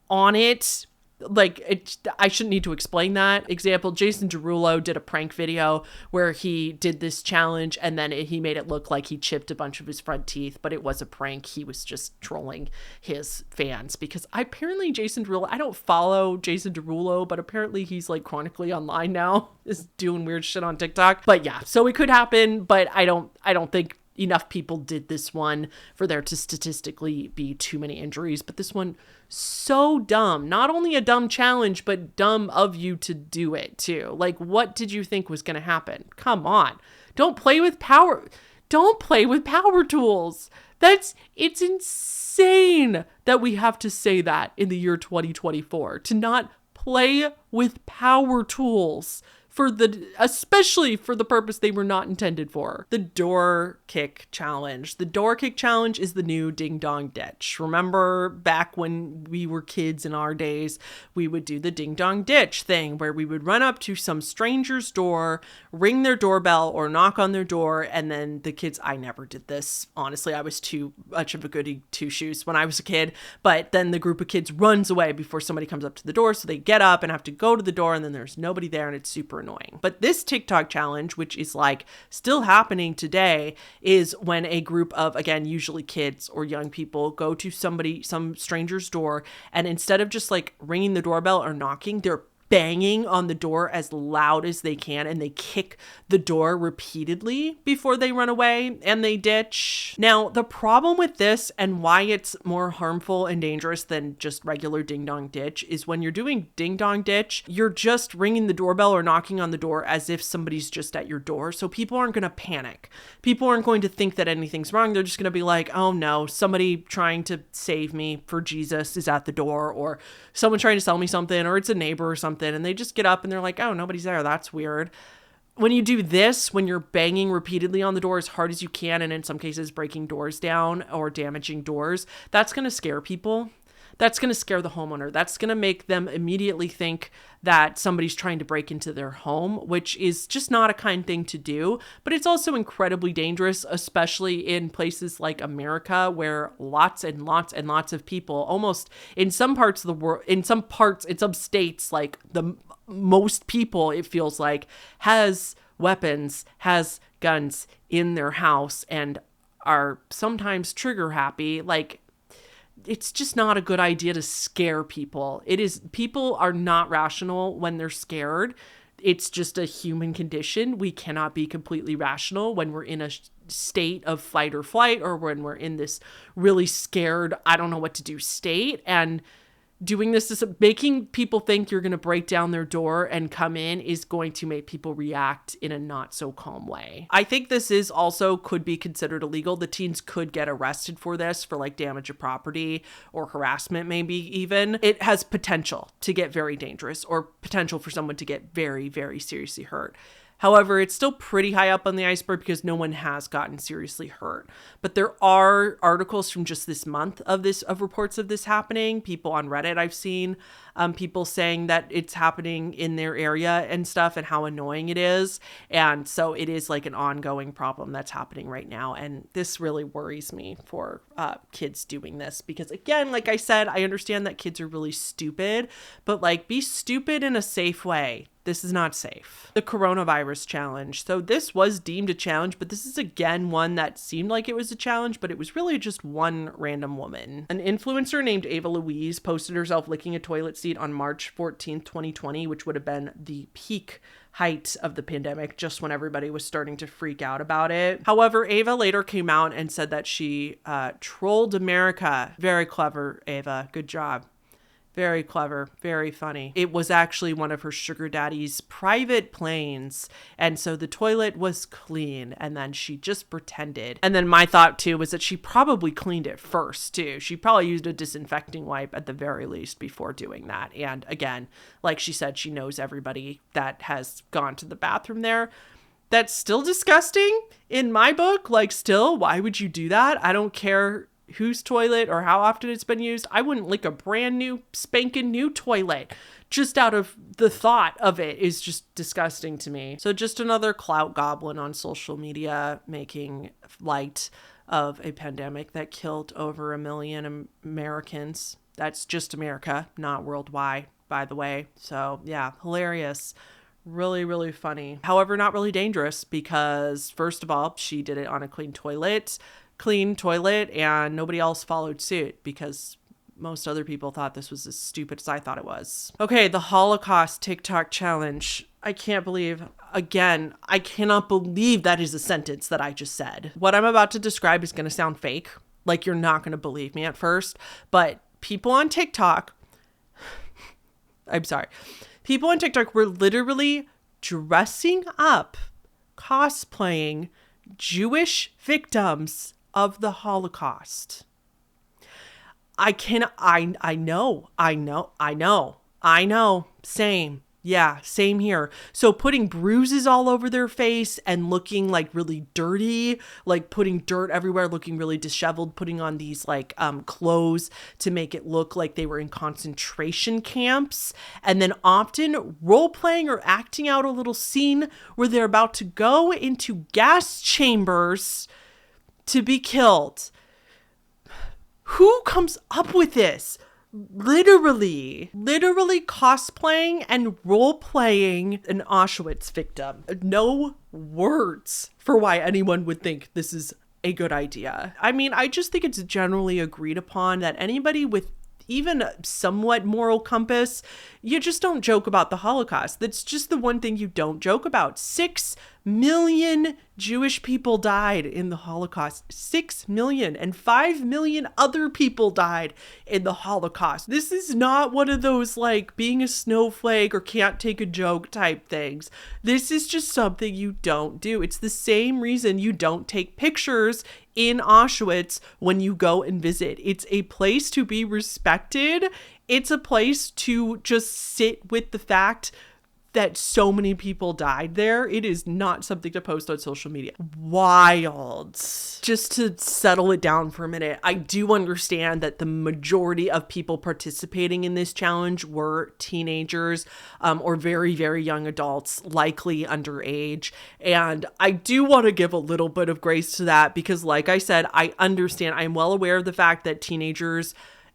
on it. like I shouldn't need to explain that. Example, Jason Derulo did a prank video where he did this challenge and then he made it look like he chipped a bunch of his front teeth, but it was a prank. He was just trolling his fans because apparently Jason Derulo, I don't follow Jason Derulo, but apparently he's like chronically online now, is doing weird shit on TikTok. But yeah, so it could happen, but I don't think enough people did this one for there to statistically be too many injuries. But this one, so dumb. Not only a dumb challenge, but dumb of you to do it too. Like, what did you think was going to happen? Come on. Don't play with power. Don't play with power tools. It's insane that we have to say that in the year 2024, to not play with power tools. Especially for the purpose they were not intended for. The door kick challenge. The door kick challenge is the new ding dong ditch. Remember back when we were kids in our days, we would do the ding dong ditch thing where we would run up to some stranger's door, ring their doorbell or knock on their door. And then the kids, I never did this. Honestly, I was too much of a goody two shoes when I was a kid. But then the group of kids runs away before somebody comes up to the door. So they get up and have to go to the door and then there's nobody there and it's super annoying. But this TikTok challenge, which is like still happening today, is when a group of, again, usually kids or young people go to some stranger's door, and instead of just like ringing the doorbell or knocking, they're banging on the door as loud as they can, and they kick the door repeatedly before they run away and they ditch. Now, the problem with this and why it's more harmful and dangerous than just regular ding dong ditch is when you're doing ding dong ditch, you're just ringing the doorbell or knocking on the door as if somebody's just at your door. So people aren't going to panic. People aren't going to think that anything's wrong. They're just going to be like, oh no, somebody trying to save me for Jesus is at the door, or someone trying to sell me something, or it's a neighbor or something. And they just get up and they're like, oh, nobody's there. That's weird. When you do this, when you're banging repeatedly on the door as hard as you can, and in some cases breaking doors down or damaging doors, that's going to scare people. That's going to scare the homeowner. That's going to make them immediately think that somebody's trying to break into their home, which is just not a kind thing to do. But it's also incredibly dangerous, especially in places like America, where lots and lots and lots of people, almost in some parts of the world, in some states, like the most people, it feels like, has weapons, has guns in their house and are sometimes trigger happy. Like, it's just not a good idea to scare people. People are not rational when they're scared. It's just a human condition. We cannot be completely rational when we're in a state of fight or flight, or when we're in this really scared, I don't know what to do state. And doing this is making people think you're going to break down their door and come in is going to make people react in a not so calm way. I think this is also could be considered illegal. The teens could get arrested for this, for like damage of property or harassment, maybe even. It has potential to get very dangerous, or potential for someone to get very, very seriously hurt. However, it's still pretty high up on the iceberg because no one has gotten seriously hurt. But there are articles from just this month of reports of this happening. People on Reddit I've seen, people saying that it's happening in their area and stuff, and how annoying it is. And so it is like an ongoing problem that's happening right now. And this really worries me for kids doing this, because again, like I said, I understand that kids are really stupid, but like, be stupid in a safe way. This is not safe. The coronavirus challenge. So this was deemed a challenge, but this is again one that seemed like it was a challenge, but it was really just one random woman. An influencer named Ava Louise posted herself licking a toilet seat on March 14th, 2020, which would have been the peak height of the pandemic, just when everybody was starting to freak out about it. However, Ava later came out and said that she trolled America. Very clever, Ava. Good job. Very clever, very funny. It was actually one of her sugar daddy's private planes. And so the toilet was clean, and then she just pretended. And then my thought too was that she probably cleaned it first too. She probably used a disinfecting wipe at the very least before doing that. And again, like she said, she knows everybody that has gone to the bathroom there. That's still disgusting in my book. Like, still, why would you do that? I don't care whose toilet or how often it's been used. I wouldn't lick a brand new spanking new toilet just out of the thought of it is just disgusting to me. So just another clout goblin on social media making light of a pandemic that killed over 1 million Americans. That's just America, not worldwide. by the way. So yeah, hilarious. Really, really funny. However, not really dangerous because first of all, she did it on a clean toilet, and nobody else followed suit because most other people thought this was as stupid as I thought it was. Okay, the Holocaust TikTok challenge. I cannot believe that is a sentence that I just said. What I'm about to describe is going to sound fake. Like you're not going to believe me at first, but people on TikTok, people on TikTok were literally dressing up, cosplaying Jewish victims of the Holocaust. I know. Same. Yeah, same here. So putting bruises all over their face and looking like really dirty, like putting dirt everywhere, looking really disheveled, putting on these like clothes to make it look like they were in concentration camps, and then often role playing or acting out a little scene where they're about to go into gas chambers to be killed. Who comes up with this? Literally cosplaying and role-playing an Auschwitz victim. No words for why anyone would think this is a good idea. I mean, I just think it's generally agreed upon that anybody with even a somewhat moral compass, you just don't joke about the Holocaust. That's just the one thing you don't joke about. 6 million Jewish people died in the Holocaust. 6 million, and 5 million other people died in the Holocaust. This is not one of those like being a snowflake or can't take a joke type things. This is just something you don't do. It's the same reason you don't take pictures in Auschwitz when you go and visit. It's a place to be respected. It's a place to just sit with the fact that so many people died there. It is not something to post on social media. Wild. Just to settle it down for a minute, I do understand that the majority of people participating in this challenge were teenagers or very, very young adults, likely underage. And I do want to give a little bit of grace to that because, like I said, I understand. I'm well aware of the fact that teenagers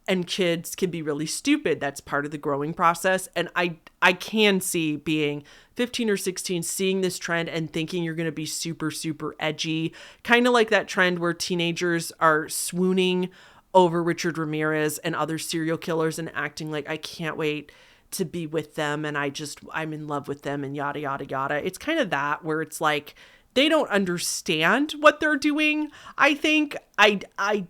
and kids can be really stupid. That's part of the growing process. And I can see being 15 or 16, seeing this trend and thinking you're going to be super, super edgy. Kind of like that trend where teenagers are swooning over Richard Ramirez and other serial killers and acting like, I can't wait to be with them. And I'm in love with them and yada, yada, yada. It's kind of that where it's like, they don't understand what they're doing. I think, I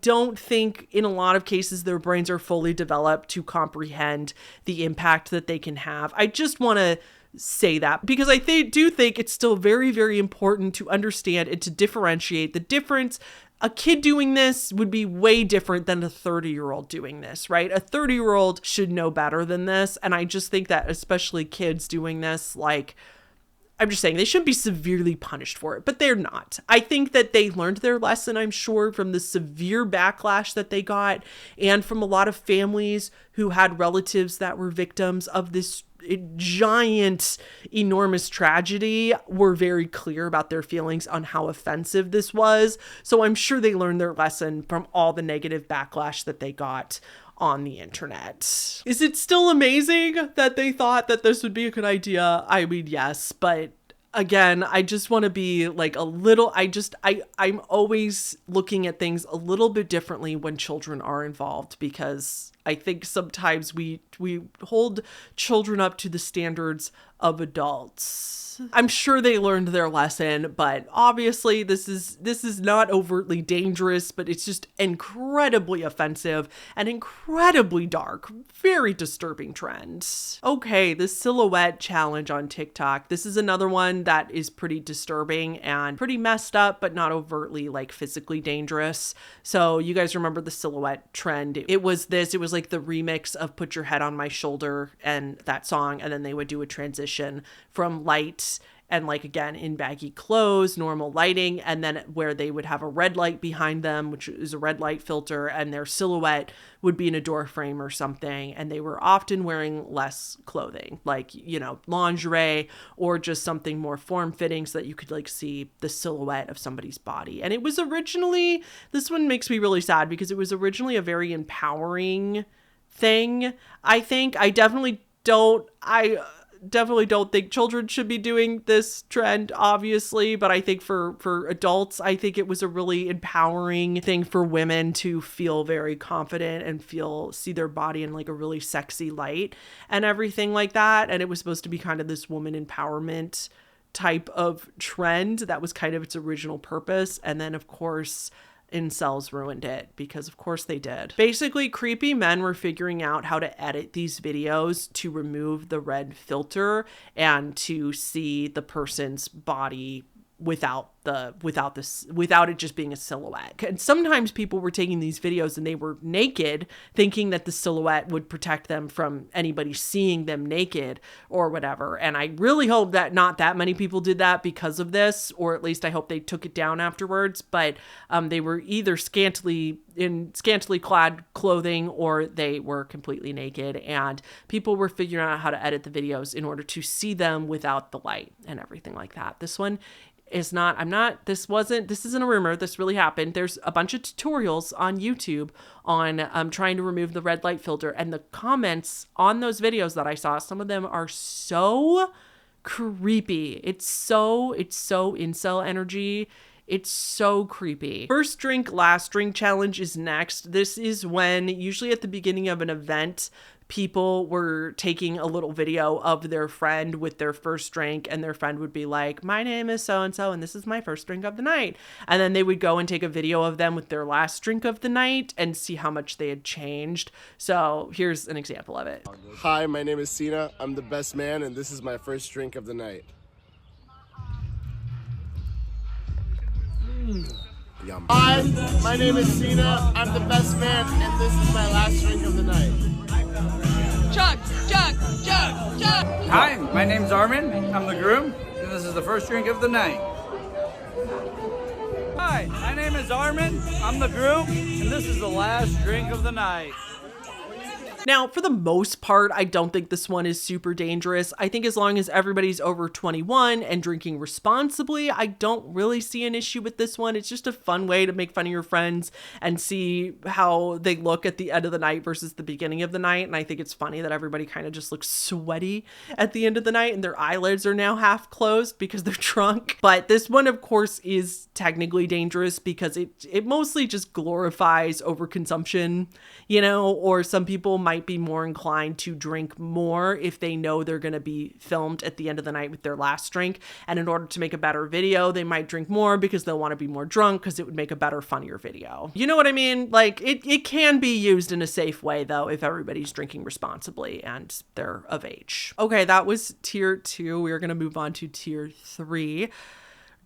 don't think in a lot of cases their brains are fully developed to comprehend the impact that they can have. I just want to say that because I do think it's still very, very important to understand and to differentiate the difference. A kid doing this would be way different than a 30-year-old doing this, right? A 30-year-old should know better than this. And I just think that especially kids doing this, like, I'm just saying they shouldn't be severely punished for it, but they're not. I think that they learned their lesson, I'm sure, from the severe backlash that they got and from a lot of families who had relatives that were victims of this giant, enormous tragedy were very clear about their feelings on how offensive this was. So I'm sure they learned their lesson from all the negative backlash that they got on the internet. Is it still amazing that they thought that this would be a good idea? I mean, yes, but again, I just want to be like a little, I'm always looking at things a little bit differently when children are involved because I think sometimes we hold children up to the standards of adults. I'm sure they learned their lesson, but obviously this is not overtly dangerous, but it's just incredibly offensive and incredibly dark. Very disturbing trend. Okay, the silhouette challenge on TikTok. This is another one that is pretty disturbing and pretty messed up, but not overtly like physically dangerous. So you guys remember the silhouette trend. It was like the remix of Put Your Head on My Shoulder and that song, and then they would do a transition from light and like again in baggy clothes, normal lighting, and then where they would have a red light behind them, which is a red light filter, and their silhouette would be in a door frame or something, and they were often wearing less clothing, like, you know, lingerie or just something more form-fitting so that you could like see the silhouette of somebody's body. And it was originally, this one makes me really sad because it was originally a very empowering thing. I think I definitely definitely don't think children should be doing this trend, obviously, but I think for adults, I think it was a really empowering thing for women to feel very confident and see their body in like a really sexy light and everything like that. And it was supposed to be kind of this woman empowerment type of trend that was kind of its original purpose. And then of course incels ruined it, because of course they did. Basically, creepy men were figuring out how to edit these videos to remove the red filter and to see the person's body without it just being a silhouette. And sometimes people were taking these videos and they were naked, thinking that the silhouette would protect them from anybody seeing them naked or whatever. And I really hope that not that many people did that because of this, or at least I hope they took it down afterwards. But they were either scantily clad clothing or they were completely naked, and people were figuring out how to edit the videos in order to see them without the light and everything like that. This one is not, this isn't a rumor. This really happened. There's a bunch of tutorials on YouTube on trying to remove the red light filter, and the comments on those videos that I saw, some of them are so creepy. It's so incel energy. It's so creepy. First drink, last drink challenge is next. This is when, usually at the beginning of an event, people were taking a little video of their friend with their first drink, and their friend would be like, my name is so-and-so and this is my first drink of the night. And then they would go and take a video of them with their last drink of the night and see how much they had changed. So here's an example of it. Hi, my name is Sina. I'm the best man and this is my first drink of the night. Yum. Hi, my name is Sina. I'm the best man and this is my last drink of the night. Chug, chug, chug, chug. Hi, my name's Armin. I'm the groom, and this is the first drink of the night. Hi, my name is Armin. I'm the groom, and this is the last drink of the night. Now, for the most part, I don't think this one is super dangerous. I think as long as everybody's over 21 and drinking responsibly, I don't really see an issue with this one. It's just a fun way to make fun of your friends and see how they look at the end of the night versus the beginning of the night. And I think it's funny that everybody kind of just looks sweaty at the end of the night and their eyelids are now half closed because they're drunk. But this one, of course, is technically dangerous because it mostly just glorifies overconsumption, you know, or some people might be more inclined to drink more if they know they're going to be filmed at the end of the night with their last drink. And in order to make a better video, they might drink more because they'll want to be more drunk because it would make a better, funnier video. You know what I mean? Like it can be used in a safe way though, if everybody's drinking responsibly and they're of age. Okay, that was tier 2. We are going to move on to tier 3.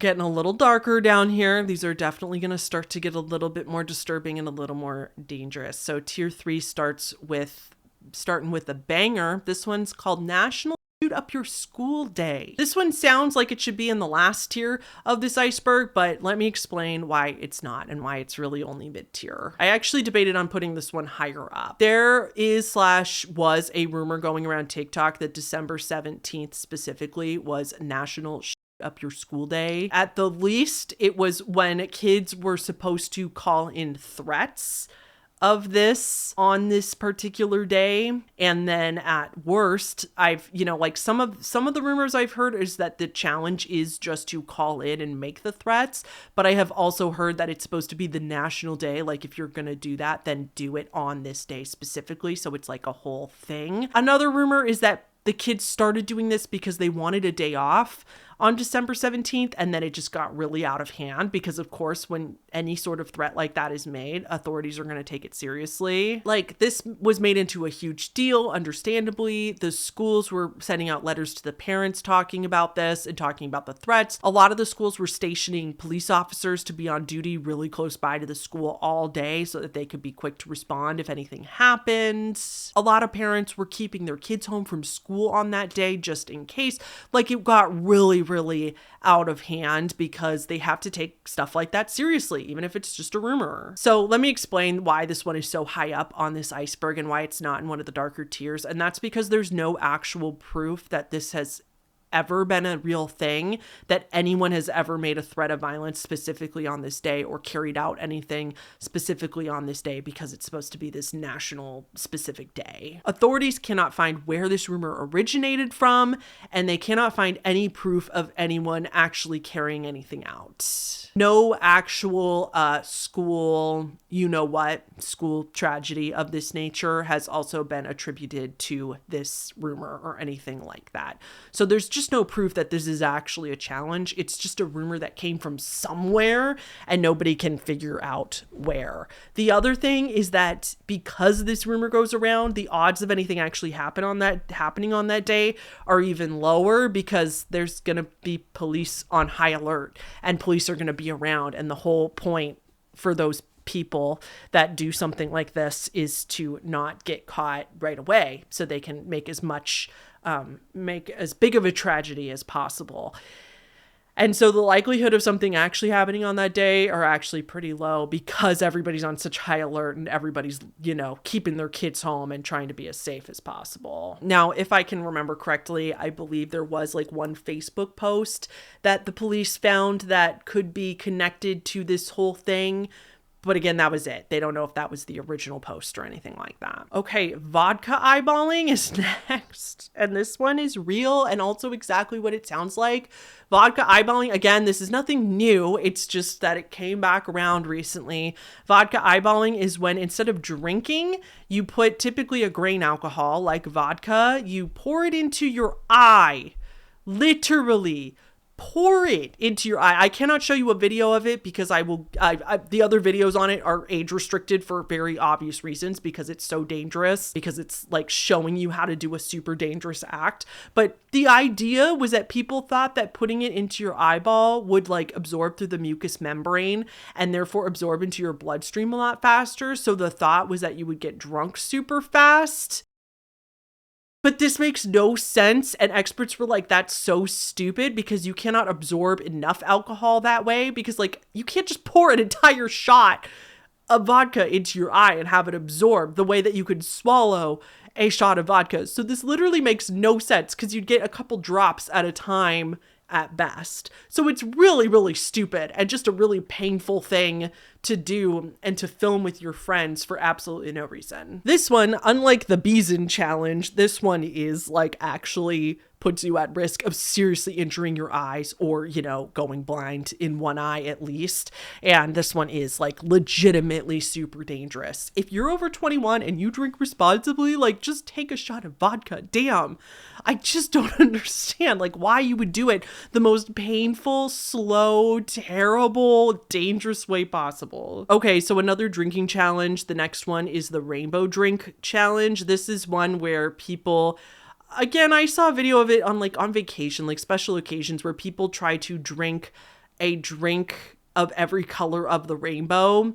Getting a little darker down here. These are definitely going to start to get a little bit more disturbing and a little more dangerous. So tier 3 starting with a banger. This one's called National Shoot Up Your School Day. This one sounds like it should be in the last tier of this iceberg, but let me explain why it's not and why it's really only mid-tier. I actually debated on putting this one higher up. There was a rumor going around TikTok that December 17th specifically was National Shoot Up Your School Day. At the least, it was when kids were supposed to call in threats of this on this particular day. And then at worst, some of the rumors I've heard is that the challenge is just to call in and make the threats. But I have also heard that it's supposed to be the national day. Like if you're going to do that, then do it on this day specifically. So it's like a whole thing. Another rumor is that the kids started doing this because they wanted a day off on December 17th, and then it just got really out of hand because, of course, when any sort of threat like that is made, authorities are going to take it seriously. Like, this was made into a huge deal, understandably. The schools were sending out letters to the parents talking about this and talking about the threats. A lot of the schools were stationing police officers to be on duty really close by to the school all day so that they could be quick to respond if anything happened. A lot of parents were keeping their kids home from school on that day just in case. Like, it got really out of hand because they have to take stuff like that seriously, even if it's just a rumor. So let me explain why this one is so high up on this iceberg and why it's not in one of the darker tiers. And that's because there's no actual proof that this has ever been a real thing, that anyone has ever made a threat of violence specifically on this day or carried out anything specifically on this day because it's supposed to be this national specific day. Authorities cannot find where this rumor originated from, and they cannot find any proof of anyone actually carrying anything out. No actual school school tragedy of this nature has also been attributed to this rumor or anything like that. So there's just no proof that this is actually a challenge. It's just a rumor that came from somewhere and nobody can figure out where. The other thing is that because this rumor goes around, the odds of anything actually happening on that day are even lower, because there's going to be police on high alert and police are going to be around, and the whole point for those people that do something like this is to not get caught right away, so they can make as big of a tragedy as possible. And so the likelihood of something actually happening on that day are actually pretty low, because everybody's on such high alert and everybody's, keeping their kids home and trying to be as safe as possible. Now, if I can remember correctly, I believe there was one Facebook post that the police found that could be connected to this whole thing. But again, that was it. They don't know if that was the original post or anything like that. Okay, vodka eyeballing is next. And this one is real and also exactly what it sounds like. Vodka eyeballing, again, this is nothing new. It's just that it came back around recently. Vodka eyeballing is when instead of drinking, you put typically a grain alcohol like vodka, you pour it into your eye. Literally. Pour it into your eye. I cannot show you a video of it because the other videos on it are age restricted for very obvious reasons, because it's so dangerous, because it's showing you how to do a super dangerous act. But the idea was that people thought that putting it into your eyeball would absorb through the mucous membrane and therefore absorb into your bloodstream a lot faster. So the thought was that you would get drunk super fast. But this makes no sense, and experts were like, that's so stupid, because you cannot absorb enough alcohol that way, because you can't just pour an entire shot of vodka into your eye and have it absorb the way that you could swallow a shot of vodka. So this literally makes no sense, because you'd get a couple drops at a time at best. So it's really, really stupid and just a really painful thing to do and to film with your friends for absolutely no reason. This one, unlike the Beeson challenge, this one is actually puts you at risk of seriously injuring your eyes or, going blind in one eye at least. And this one is legitimately super dangerous. If you're over 21 and you drink responsibly, just take a shot of vodka. Damn. I just don't understand why you would do it the most painful, slow, terrible, dangerous way possible. Okay, so another drinking challenge. The next one is the rainbow drink challenge. This is one where people, again, I saw a video of it on vacation, special occasions where people try to drink a drink of every color of the rainbow.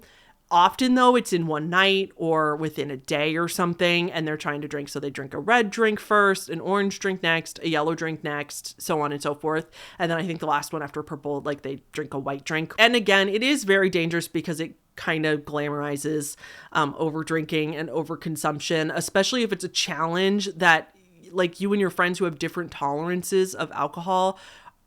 Often though, it's in one night or within a day or something, and they're trying to drink. So they drink a red drink first, an orange drink next, a yellow drink next, so on and so forth. And then I think the last one after purple, they drink a white drink. And again, it is very dangerous because it kind of glamorizes over drinking and over consumption, especially if it's a challenge that you and your friends who have different tolerances of alcohol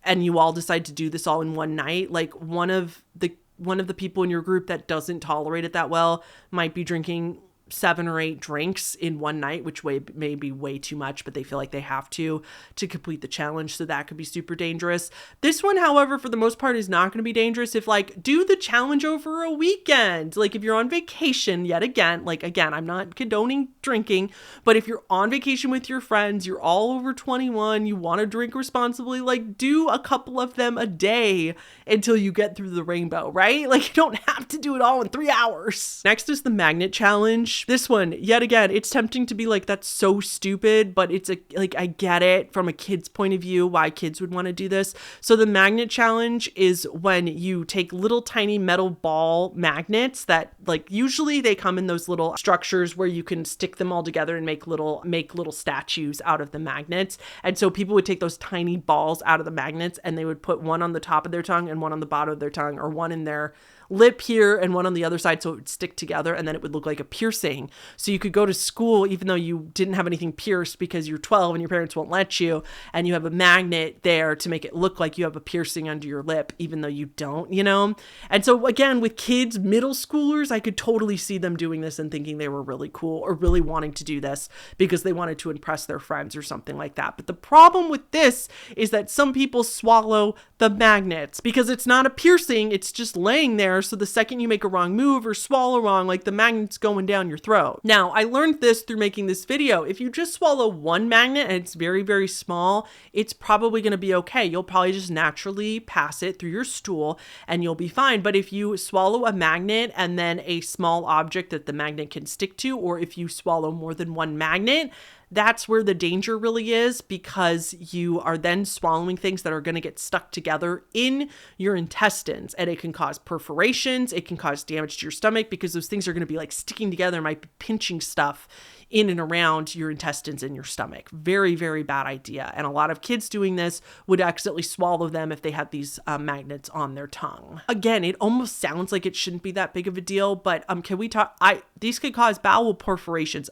and you all decide to do this all in one night. One of the people in your group that doesn't tolerate it that well might be drinking 7 or 8 drinks in one night, which may be way too much, but they feel like they have to complete the challenge. So that could be super dangerous. This one, however, for the most part is not going to be dangerous if do the challenge over a weekend. If you're on vacation, yet again, I'm not condoning drinking, but if you're on vacation with your friends, you're all over 21, you want to drink responsibly, do a couple of them a day until you get through the rainbow, right? You don't have to do it all in 3 hours. Next is the magnet challenge. This one, yet again, it's tempting to be that's so stupid, but it's I get it from a kid's point of view why kids would want to do this. So the magnet challenge is when you take little tiny metal ball magnets that usually they come in those little structures where you can stick them all together and make little statues out of the magnets. And so people would take those tiny balls out of the magnets and they would put one on the top of their tongue and one on the bottom of their tongue, or one in their lip here and one on the other side, so it would stick together and then it would look like a piercing piercing. So you could go to school even though you didn't have anything pierced because you're 12 and your parents won't let you, and you have a magnet there to make it look like you have a piercing under your lip even though you don't, you know? And so again, with kids, middle schoolers, I could totally see them doing this and thinking they were really cool or really wanting to do this because they wanted to impress their friends or something like that. But the problem with this is that some people swallow the magnets because it's not a piercing, it's just laying there. So the second you make a wrong move or swallow wrong, like the magnet's going down your throat. Now, I learned this through making this video. If you just swallow one magnet and it's very, very small, it's probably going to be okay. You'll probably just naturally pass it through your stool and you'll be fine. But if you swallow a magnet and then a small object that the magnet can stick to, or if you swallow more than one magnet, that's where the danger really is, because you are then swallowing things that are going to get stuck together in your intestines, and it can cause perforations. It can cause damage to your stomach because those things are going to be like sticking together, might be pinching stuff in and around your intestines and your stomach. Very, very bad idea. And a lot of kids doing this would accidentally swallow them if they had these magnets on their tongue. Again, it almost sounds like it shouldn't be that big of a deal, but can we talk? These could cause bowel perforations.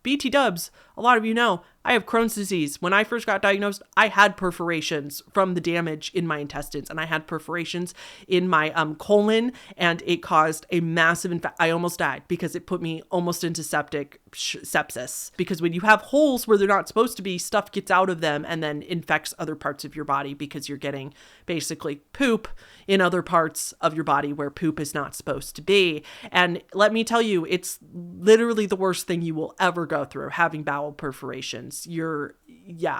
BT dubs, a lot of you know, I have Crohn's disease. When I first got diagnosed, I had perforations from the damage in my intestines, and I had perforations in my colon, and it caused a massive I almost died because it put me almost into sepsis. Because when you have holes where they're not supposed to be, stuff gets out of them and then infects other parts of your body because you're getting basically poop in other parts of your body where poop is not supposed to be. And let me tell you, it's literally the worst thing you will ever go through, having bowel perforations. And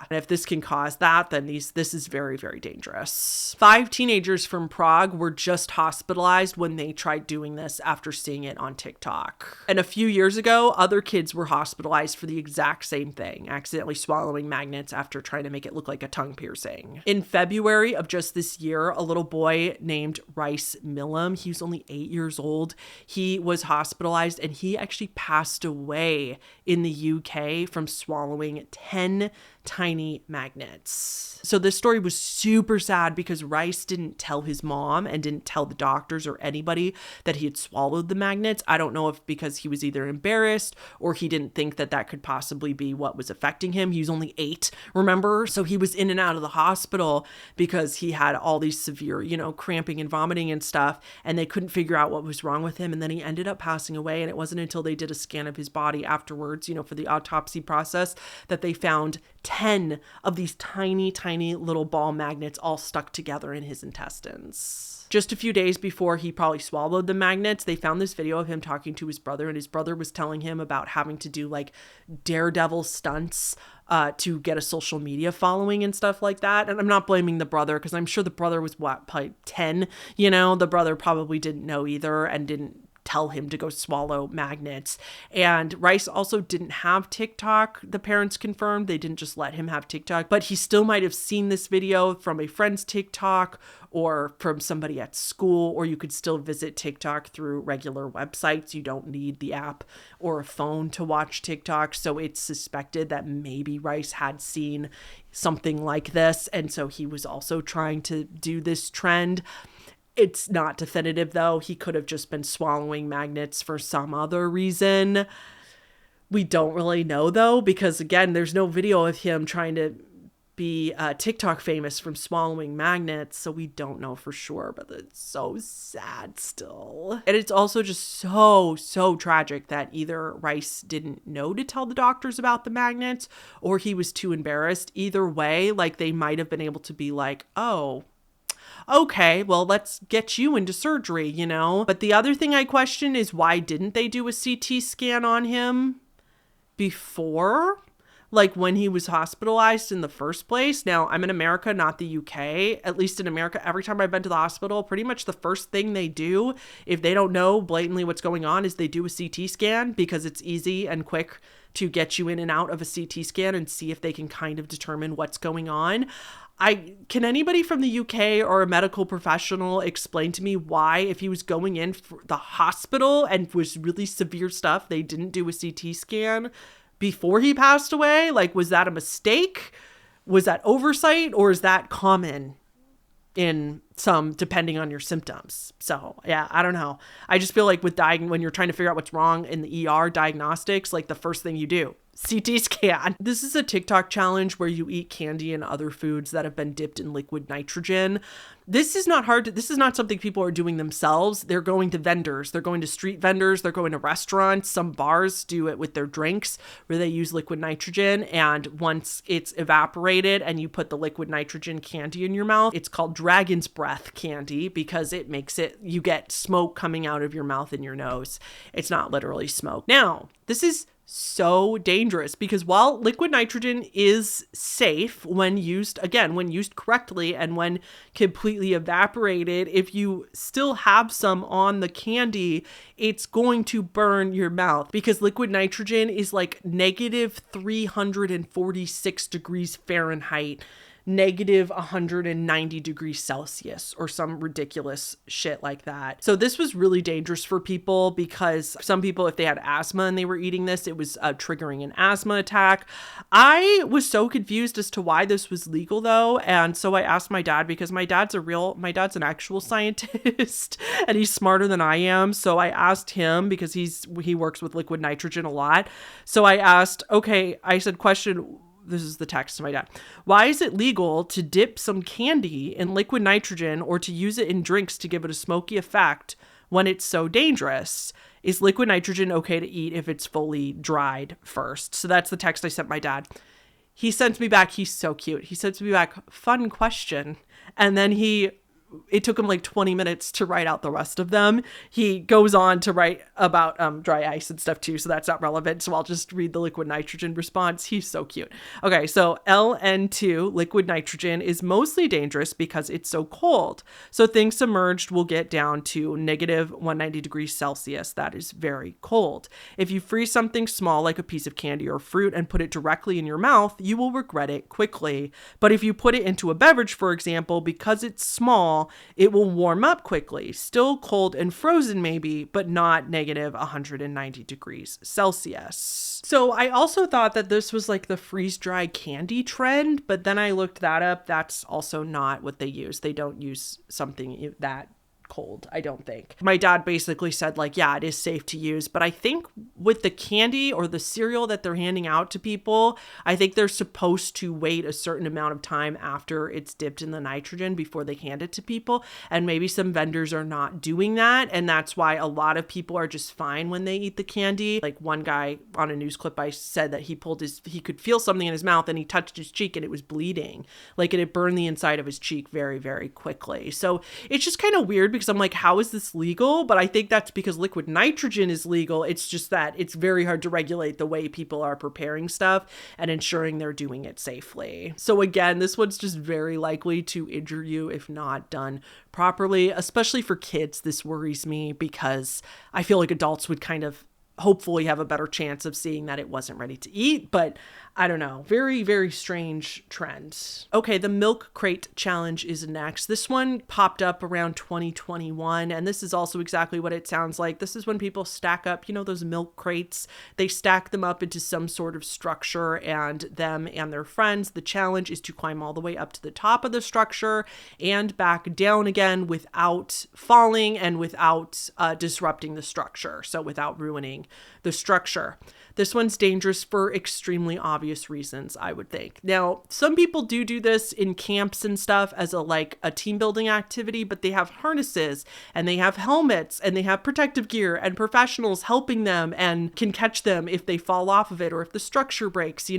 if this can cause that, then this is very, very dangerous. 5 teenagers from Prague were just hospitalized when they tried doing this after seeing it on TikTok. And a few years ago, other kids were hospitalized for the exact same thing, accidentally swallowing magnets after trying to make it look like a tongue piercing. In February of just this year, a little boy named Rice Millam, he was only 8 years old, he was hospitalized and he actually passed away in the UK from swallowing 10 tiny magnets. So this story was super sad because Rice didn't tell his mom and didn't tell the doctors or anybody that he had swallowed the magnets. I don't know if because he was either embarrassed or he didn't think that that could possibly be what was affecting him. He was only 8, remember? So he was in and out of the hospital because he had all these severe, cramping and vomiting and stuff, and they couldn't figure out what was wrong with him. And then he ended up passing away. And it wasn't until they did a scan of his body afterwards, for the autopsy process, that they found 10 of these tiny, tiny little ball magnets all stuck together in his intestines. Just a few days before he probably swallowed the magnets, they found this video of him talking to his brother, and his brother was telling him about having to do like daredevil stunts to get a social media following and stuff like that. And I'm not blaming the brother because I'm sure the brother was probably 10, the brother probably didn't know either and didn't tell him to go swallow magnets. And Rice also didn't have TikTok. The parents confirmed they didn't just let him have TikTok, but he still might have seen this video from a friend's TikTok or from somebody at school, or you could still visit TikTok through regular websites. You don't need the app or a phone to watch TikTok. So it's suspected that maybe Rice had seen something like this. And so he was also trying to do this trend. It's not definitive, though. He could have just been swallowing magnets for some other reason. We don't really know, though, because, again, there's no video of him trying to be TikTok famous from swallowing magnets, so we don't know for sure, but it's so sad still. And it's also just so, so tragic that either Rice didn't know to tell the doctors about the magnets or he was too embarrassed. Either way, like, they might have been able to be like, oh, okay, well, let's get you into surgery, But the other thing I question is why didn't they do a CT scan on him before? Like when he was hospitalized in the first place. Now, I'm in America, not the UK. At least in America, every time I've been to the hospital, pretty much the first thing they do, if they don't know blatantly what's going on, is they do a CT scan because it's easy and quick to get you in and out of a CT scan and see if they can kind of determine what's going on. Can anybody from the UK or a medical professional explain to me why, if he was going in for the hospital and was really severe stuff, they didn't do a CT scan before he passed away? Like, was that a mistake? Was that oversight, or is that common in some depending on your symptoms. So yeah, I don't know. I just feel like with when you're trying to figure out what's wrong in the ER diagnostics, like the first thing you do, CT scan. This is a TikTok challenge where you eat candy and other foods that have been dipped in liquid nitrogen. This is not hard. This is not something people are doing themselves. They're going to vendors. They're going to street vendors. They're going to restaurants. Some bars do it with their drinks where they use liquid nitrogen. And once it's evaporated and you put the liquid nitrogen candy in your mouth, it's called dragon's breath candy because it makes it, you get smoke coming out of your mouth and your nose. It's not literally smoke. Now, this is so dangerous because while liquid nitrogen is safe when used, again, when used correctly and when completely evaporated, if you still have some on the candy, it's going to burn your mouth because liquid nitrogen is like negative 346 degrees Fahrenheit, negative 190 degrees Celsius or some ridiculous shit like that. So this was really dangerous for people because some people, if they had asthma and they were eating this, it was triggering an asthma attack. I was so confused as to why this was legal though. And so I asked my dad because my dad's an actual scientist and he's smarter than I am. So I asked him because he works with liquid nitrogen a lot. So I asked, okay, I said, question, this is the text to my dad. Why is it legal to dip some candy in liquid nitrogen or to use it in drinks to give it a smoky effect when it's so dangerous? Is liquid nitrogen okay to eat if it's fully dried first? So that's the text I sent my dad. He sent me back. He's so cute. He sent me back, fun question. And then it took him like 20 minutes to write out the rest of them. He goes on to write about dry ice and stuff too, so that's not relevant. So I'll just read the liquid nitrogen response. He's so cute. Okay, so LN2, liquid nitrogen, is mostly dangerous because it's so cold. So things submerged will get down to negative 190 degrees Celsius. That is very cold. If you freeze something small like a piece of candy or fruit and put it directly in your mouth, you will regret it quickly. But if you put it into a beverage, for example, because it's small, it will warm up quickly, still cold and frozen maybe, but not negative 190 degrees Celsius. So I also thought that this was like the freeze-dry candy trend, but then I looked that up. That's also not what they use. They don't use something that cold, I don't think. My dad basically said like, yeah, it is safe to use, but I think with the candy or the cereal that they're handing out to people, I think they're supposed to wait a certain amount of time after it's dipped in the nitrogen before they hand it to people. And maybe some vendors are not doing that. And that's why a lot of people are just fine when they eat the candy. Like one guy on a news clip, I said that he could feel something in his mouth and he touched his cheek and it was bleeding. Like it had burned the inside of his cheek very, very quickly. So it's just kind of weird because I'm like, how is this legal? But I think that's because liquid nitrogen is legal. It's just that it's very hard to regulate the way people are preparing stuff and ensuring they're doing it safely. So again, this one's just very likely to injure you if not done properly, especially for kids. This worries me because I feel like adults would kind of hopefully have a better chance of seeing that it wasn't ready to eat, but I don't know. Very, very strange trend. Okay, the milk crate challenge is next. This one popped up around 2021, and this is also exactly what it sounds like. This is when people stack up, those milk crates. They stack them up into some sort of structure, and them and their friends. The challenge is to climb all the way up to the top of the structure and back down again without falling and without disrupting the structure. So without ruining the structure. This one's dangerous for extremely obvious reasons, I would think. Now, some people do this in camps and stuff as a team building activity, but they have harnesses and they have helmets and they have protective gear and professionals helping them and can catch them if they fall off of it or if the structure breaks,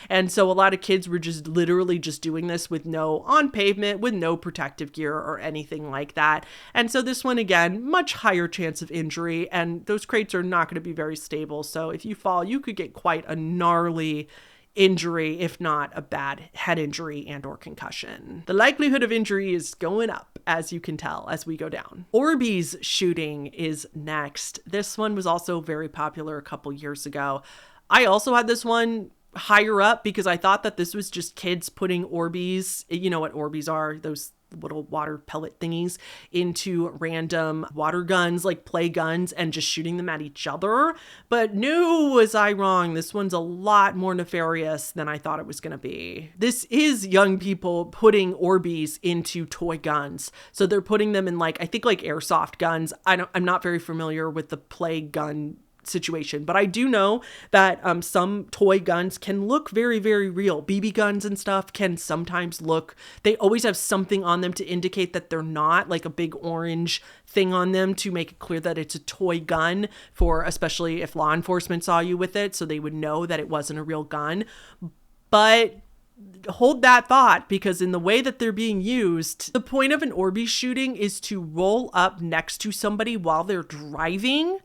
And so a lot of kids were just literally just doing this on pavement with no protective gear or anything like that. And so this one, again, much higher chance of injury, and those crates are not going to be very stable. So if you fall, you could get quite a gnarly injury, if not a bad head injury and or concussion. The likelihood of injury is going up, as you can tell, as we go down. Orbeez shooting is next. This one was also very popular a couple years ago. I also had this one higher up because I thought that this was just kids putting Orbeez, you know what Orbeez are, those little water pellet thingies into random water guns, like play guns, and just shooting them at each other. But no, was I wrong. This one's a lot more nefarious than I thought it was going to be. This is young people putting Orbeez into toy guns. So they're putting them in I think airsoft guns. I'm not very familiar with the play gun situation, but I do know that some toy guns can look very, very real. BB guns and stuff can sometimes look, they always have something on them to indicate that they're not, like a big orange thing on them to make it clear that it's a toy gun, for especially if law enforcement saw you with it, so they would know that it wasn't a real gun. But hold that thought, because in the way that they're being used, the point of an Orbeez shooting is to roll up next to somebody while they're driving.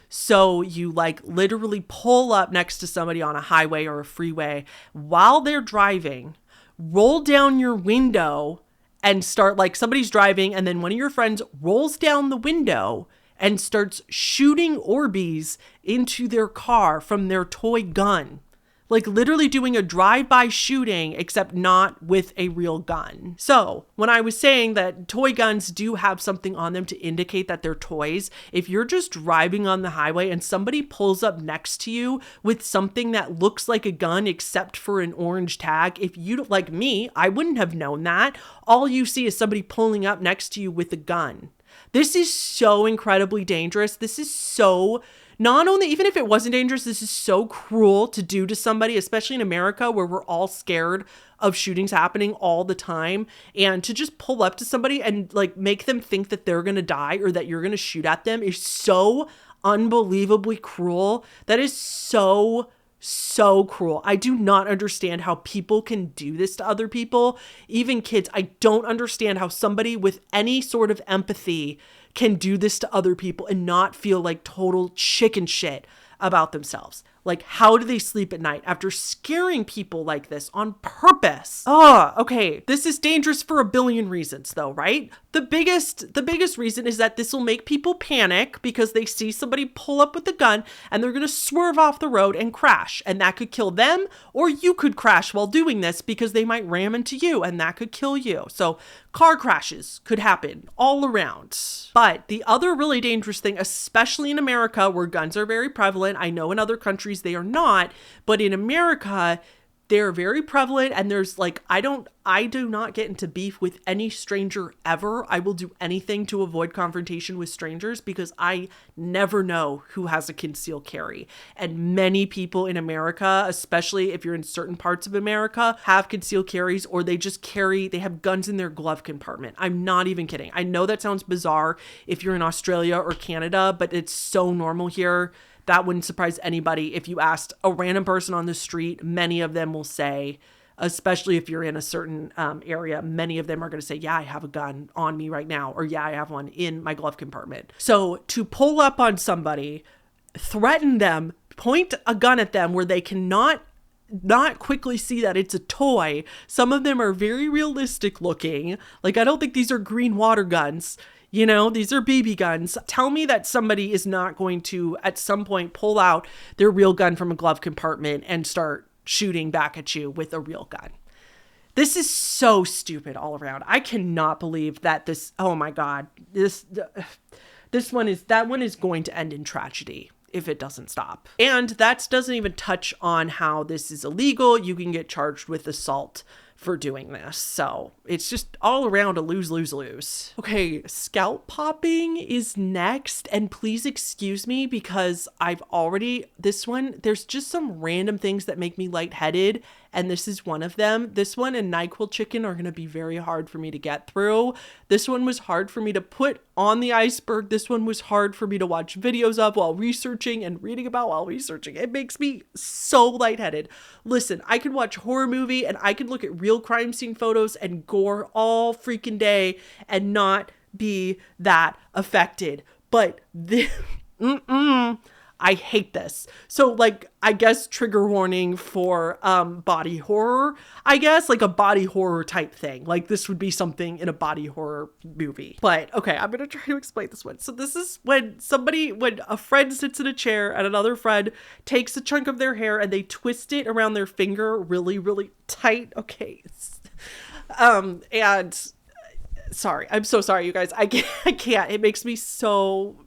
So you literally pull up next to somebody on a highway or a freeway while they're driving, roll down your window and start, somebody's driving, and then one of your friends rolls down the window and starts shooting Orbeez into their car from their toy gun. Literally doing a drive-by shooting, except not with a real gun. So when I was saying that toy guns do have something on them to indicate that they're toys, if you're just driving on the highway and somebody pulls up next to you with something that looks like a gun except for an orange tag, if you, like me, I wouldn't have known that. All you see is somebody pulling up next to you with a gun. This is so incredibly dangerous. This is so... Not only, even if it wasn't dangerous, this is so cruel to do to somebody, especially in America where we're all scared of shootings happening all the time. And to just pull up to somebody and make them think that they're going to die or that you're going to shoot at them is so unbelievably cruel. That is so cruel. I do not understand how people can do this to other people, even kids. I don't understand how somebody with any sort of empathy can do this to other people and not feel like total chicken shit about themselves. How do they sleep at night after scaring people like this on purpose? Oh, okay. This is dangerous for a billion reasons though, right? The biggest reason is that this will make people panic because they see somebody pull up with a gun and they're going to swerve off the road and crash, and that could kill them, or you could crash while doing this because they might ram into you and that could kill you. So car crashes could happen all around. But the other really dangerous thing, especially in America where guns are very prevalent, I know in other countries they are not, but in America, they're very prevalent, and there's I do not get into beef with any stranger ever. I will do anything to avoid confrontation with strangers because I never know who has a concealed carry. And many people in America, especially if you're in certain parts of America, have concealed carries, or they have guns in their glove compartment. I'm not even kidding. I know that sounds bizarre if you're in Australia or Canada, but it's so normal here. That wouldn't surprise anybody. If you asked a random person on the street, many of them will say, especially if you're in a certain area, many of them are going to say, yeah, I have a gun on me right now, or yeah, I have one in my glove compartment. So to pull up on somebody, threaten them, point a gun at them where they cannot not quickly see that it's a toy. Some of them are very realistic looking. I don't think these are green water guns. These are BB guns. Tell me that somebody is not going to, at some point, pull out their real gun from a glove compartment and start shooting back at you with a real gun. This is so stupid all around. I cannot believe that this, oh my God, that one is going to end in tragedy if it doesn't stop. And that doesn't even touch on how this is illegal. You can get charged with assault for doing this. So it's just all around a lose. Okay, scalp popping is next. And please excuse me because there's just some random things that make me lightheaded. And this is one of them. This one and NyQuil chicken are going to be very hard for me to get through. This one was hard for me to put on the iceberg. This one was hard for me to watch videos of while researching and reading about while researching. It makes me so lightheaded. Listen, I could watch horror movie and I could look at real crime scene photos and gore all freaking day and not be that affected. But I hate this. So I guess trigger warning for body horror, I guess, a body horror type thing. This would be something in a body horror movie. But okay, I'm going to try to explain this one. So this is when a friend sits in a chair and another friend takes a chunk of their hair and they twist it around their finger really, really tight. Okay. And sorry. I'm so sorry, you guys. I can't. It makes me so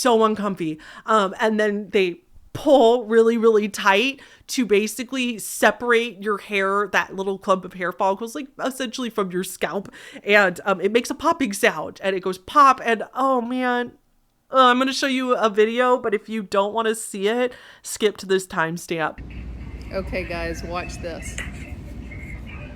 uncomfy. And then they pull really, really tight to basically separate your hair, that little clump of hair follicles, like essentially from your scalp. And it makes a popping sound, and it goes pop. And oh man, I'm going to show you a video, but if you don't want to see it, skip to this timestamp. Okay guys, watch this.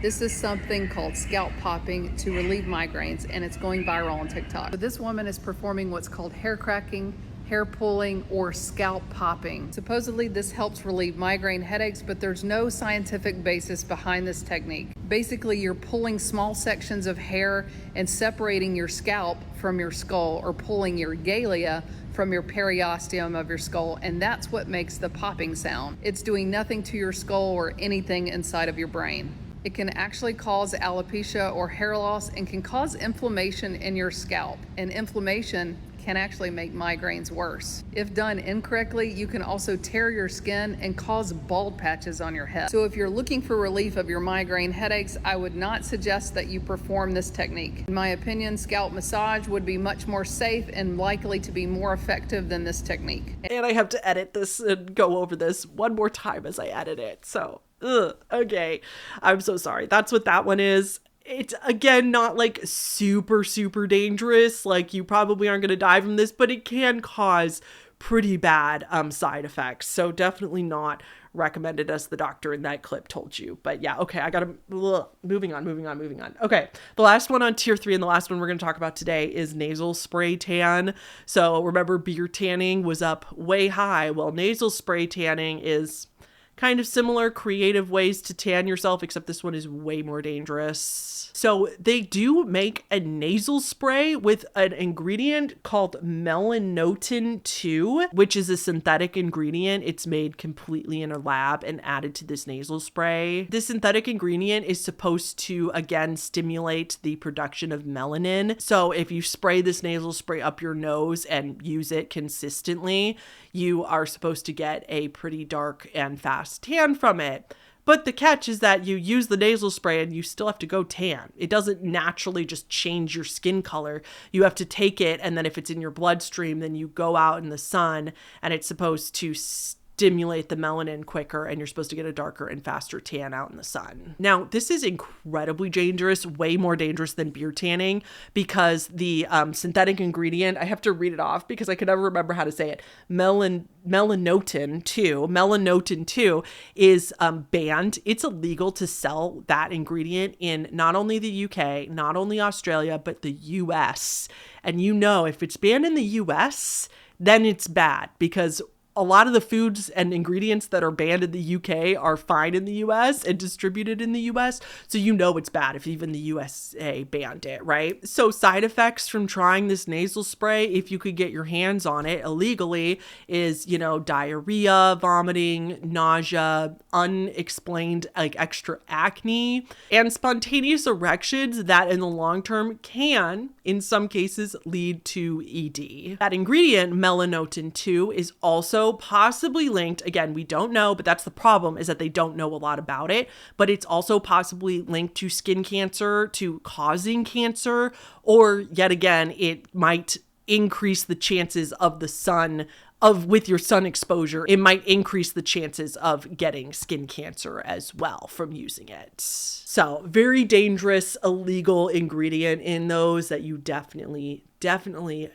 This is something called scalp popping to relieve migraines, and it's going viral on TikTok. So this woman is performing what's called hair cracking, hair pulling, or scalp popping. Supposedly this helps relieve migraine headaches, but there's no scientific basis behind this technique. Basically, you're pulling small sections of hair and separating your scalp from your skull, or pulling your galea from your periosteum of your skull, and that's what makes the popping sound. It's doing nothing to your skull or anything inside of your brain. It can actually cause alopecia or hair loss, and can cause inflammation in your scalp, and inflammation can actually make migraines worse. If done incorrectly, you can also tear your skin and cause bald patches on your head. So if you're looking for relief of your migraine headaches, I would not suggest that you perform this technique. In my opinion, scalp massage would be much more safe and likely to be more effective than this technique. And I have to edit this and go over this one more time as I edit it. So, okay. I'm so sorry. That's what that one is. It's, again, not like super dangerous. Like, you probably aren't going to die from this, but it can cause pretty bad side effects. So definitely not recommended, as the doctor in that clip told you. But yeah, okay, I gotta, moving on. Okay, the last one on tier 3, and the last one we're going to talk about today, is nasal spray tan. So remember, beard tanning was up way high. Well, nasal spray tanning is kind of similar, creative ways to tan yourself, except this one is way more dangerous. So they do make a nasal spray with an ingredient called melanotin 2, which is a synthetic ingredient. It's made completely in a lab and added to this nasal spray. This synthetic ingredient is supposed to, again, stimulate the production of melanin. So if you spray this nasal spray up your nose and use it consistently, you are supposed to get a pretty dark and fast tan from it. But the catch is that you use the nasal spray and you still have to go tan. It doesn't naturally just change your skin color. You have to take it, and then if it's in your bloodstream, then you go out in the sun, and it's supposed to stimulate the melanin quicker, and you're supposed to get a darker and faster tan out in the sun. Now, this is incredibly dangerous, way more dangerous than beard tanning, because the synthetic ingredient, I have to read it off because I can never remember how to say it, melanotin 2 is banned. It's illegal to sell that ingredient in not only the UK, not only Australia, but the US. And you know, if it's banned in the US, then it's bad, because a lot of the foods and ingredients that are banned in the UK are fine in the US and distributed in the US. So you know it's bad if even the USA banned it, right? So side effects from trying this nasal spray, if you could get your hands on it illegally, is, you know, diarrhea, vomiting, nausea, unexplained like extra acne, and spontaneous erections that in the long term can, in some cases, lead to ED. That ingredient, melanotin 2, is also possibly linked, again, we don't know, but that's the problem, is that they don't know a lot about it, but it's also possibly linked to skin cancer, to causing cancer, or yet again, it might increase the chances of the sun, with your sun exposure, it might increase the chances of getting skin cancer as well from using it. So very dangerous, illegal ingredient in those that you definitely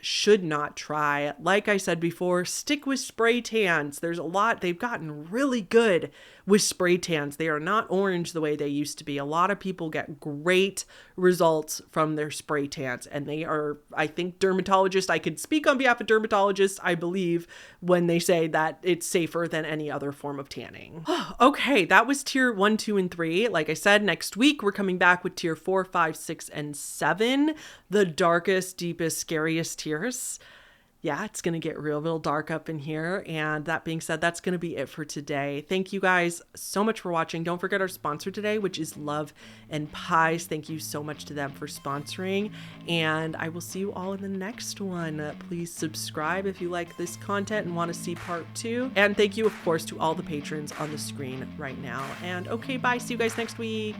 should not try. Like I said before, stick with spray tans. There's a lot, they've gotten really good with spray tans. They are not orange the way they used to be. A lot of people get great results from their spray tans, and they are, I think, dermatologists, I could speak on behalf of dermatologists, I believe, when they say that it's safer than any other form of tanning. Okay, that was tier 1, 2, and 3. Like I said, next week we're coming back with tier 4, 5, 6, and 7, the darkest, deepest, scariest tiers. Yeah, it's going to get real dark up in here. And that being said, that's going to be it for today. Thank you guys so much for watching. Don't forget our sponsor today, which is Love and Pies. Thank you so much to them for sponsoring. And I will see you all in the next one. Please subscribe if you like this content and want to see part 2. And thank you, of course, to all the patrons on the screen right now. And okay, bye. See you guys next week.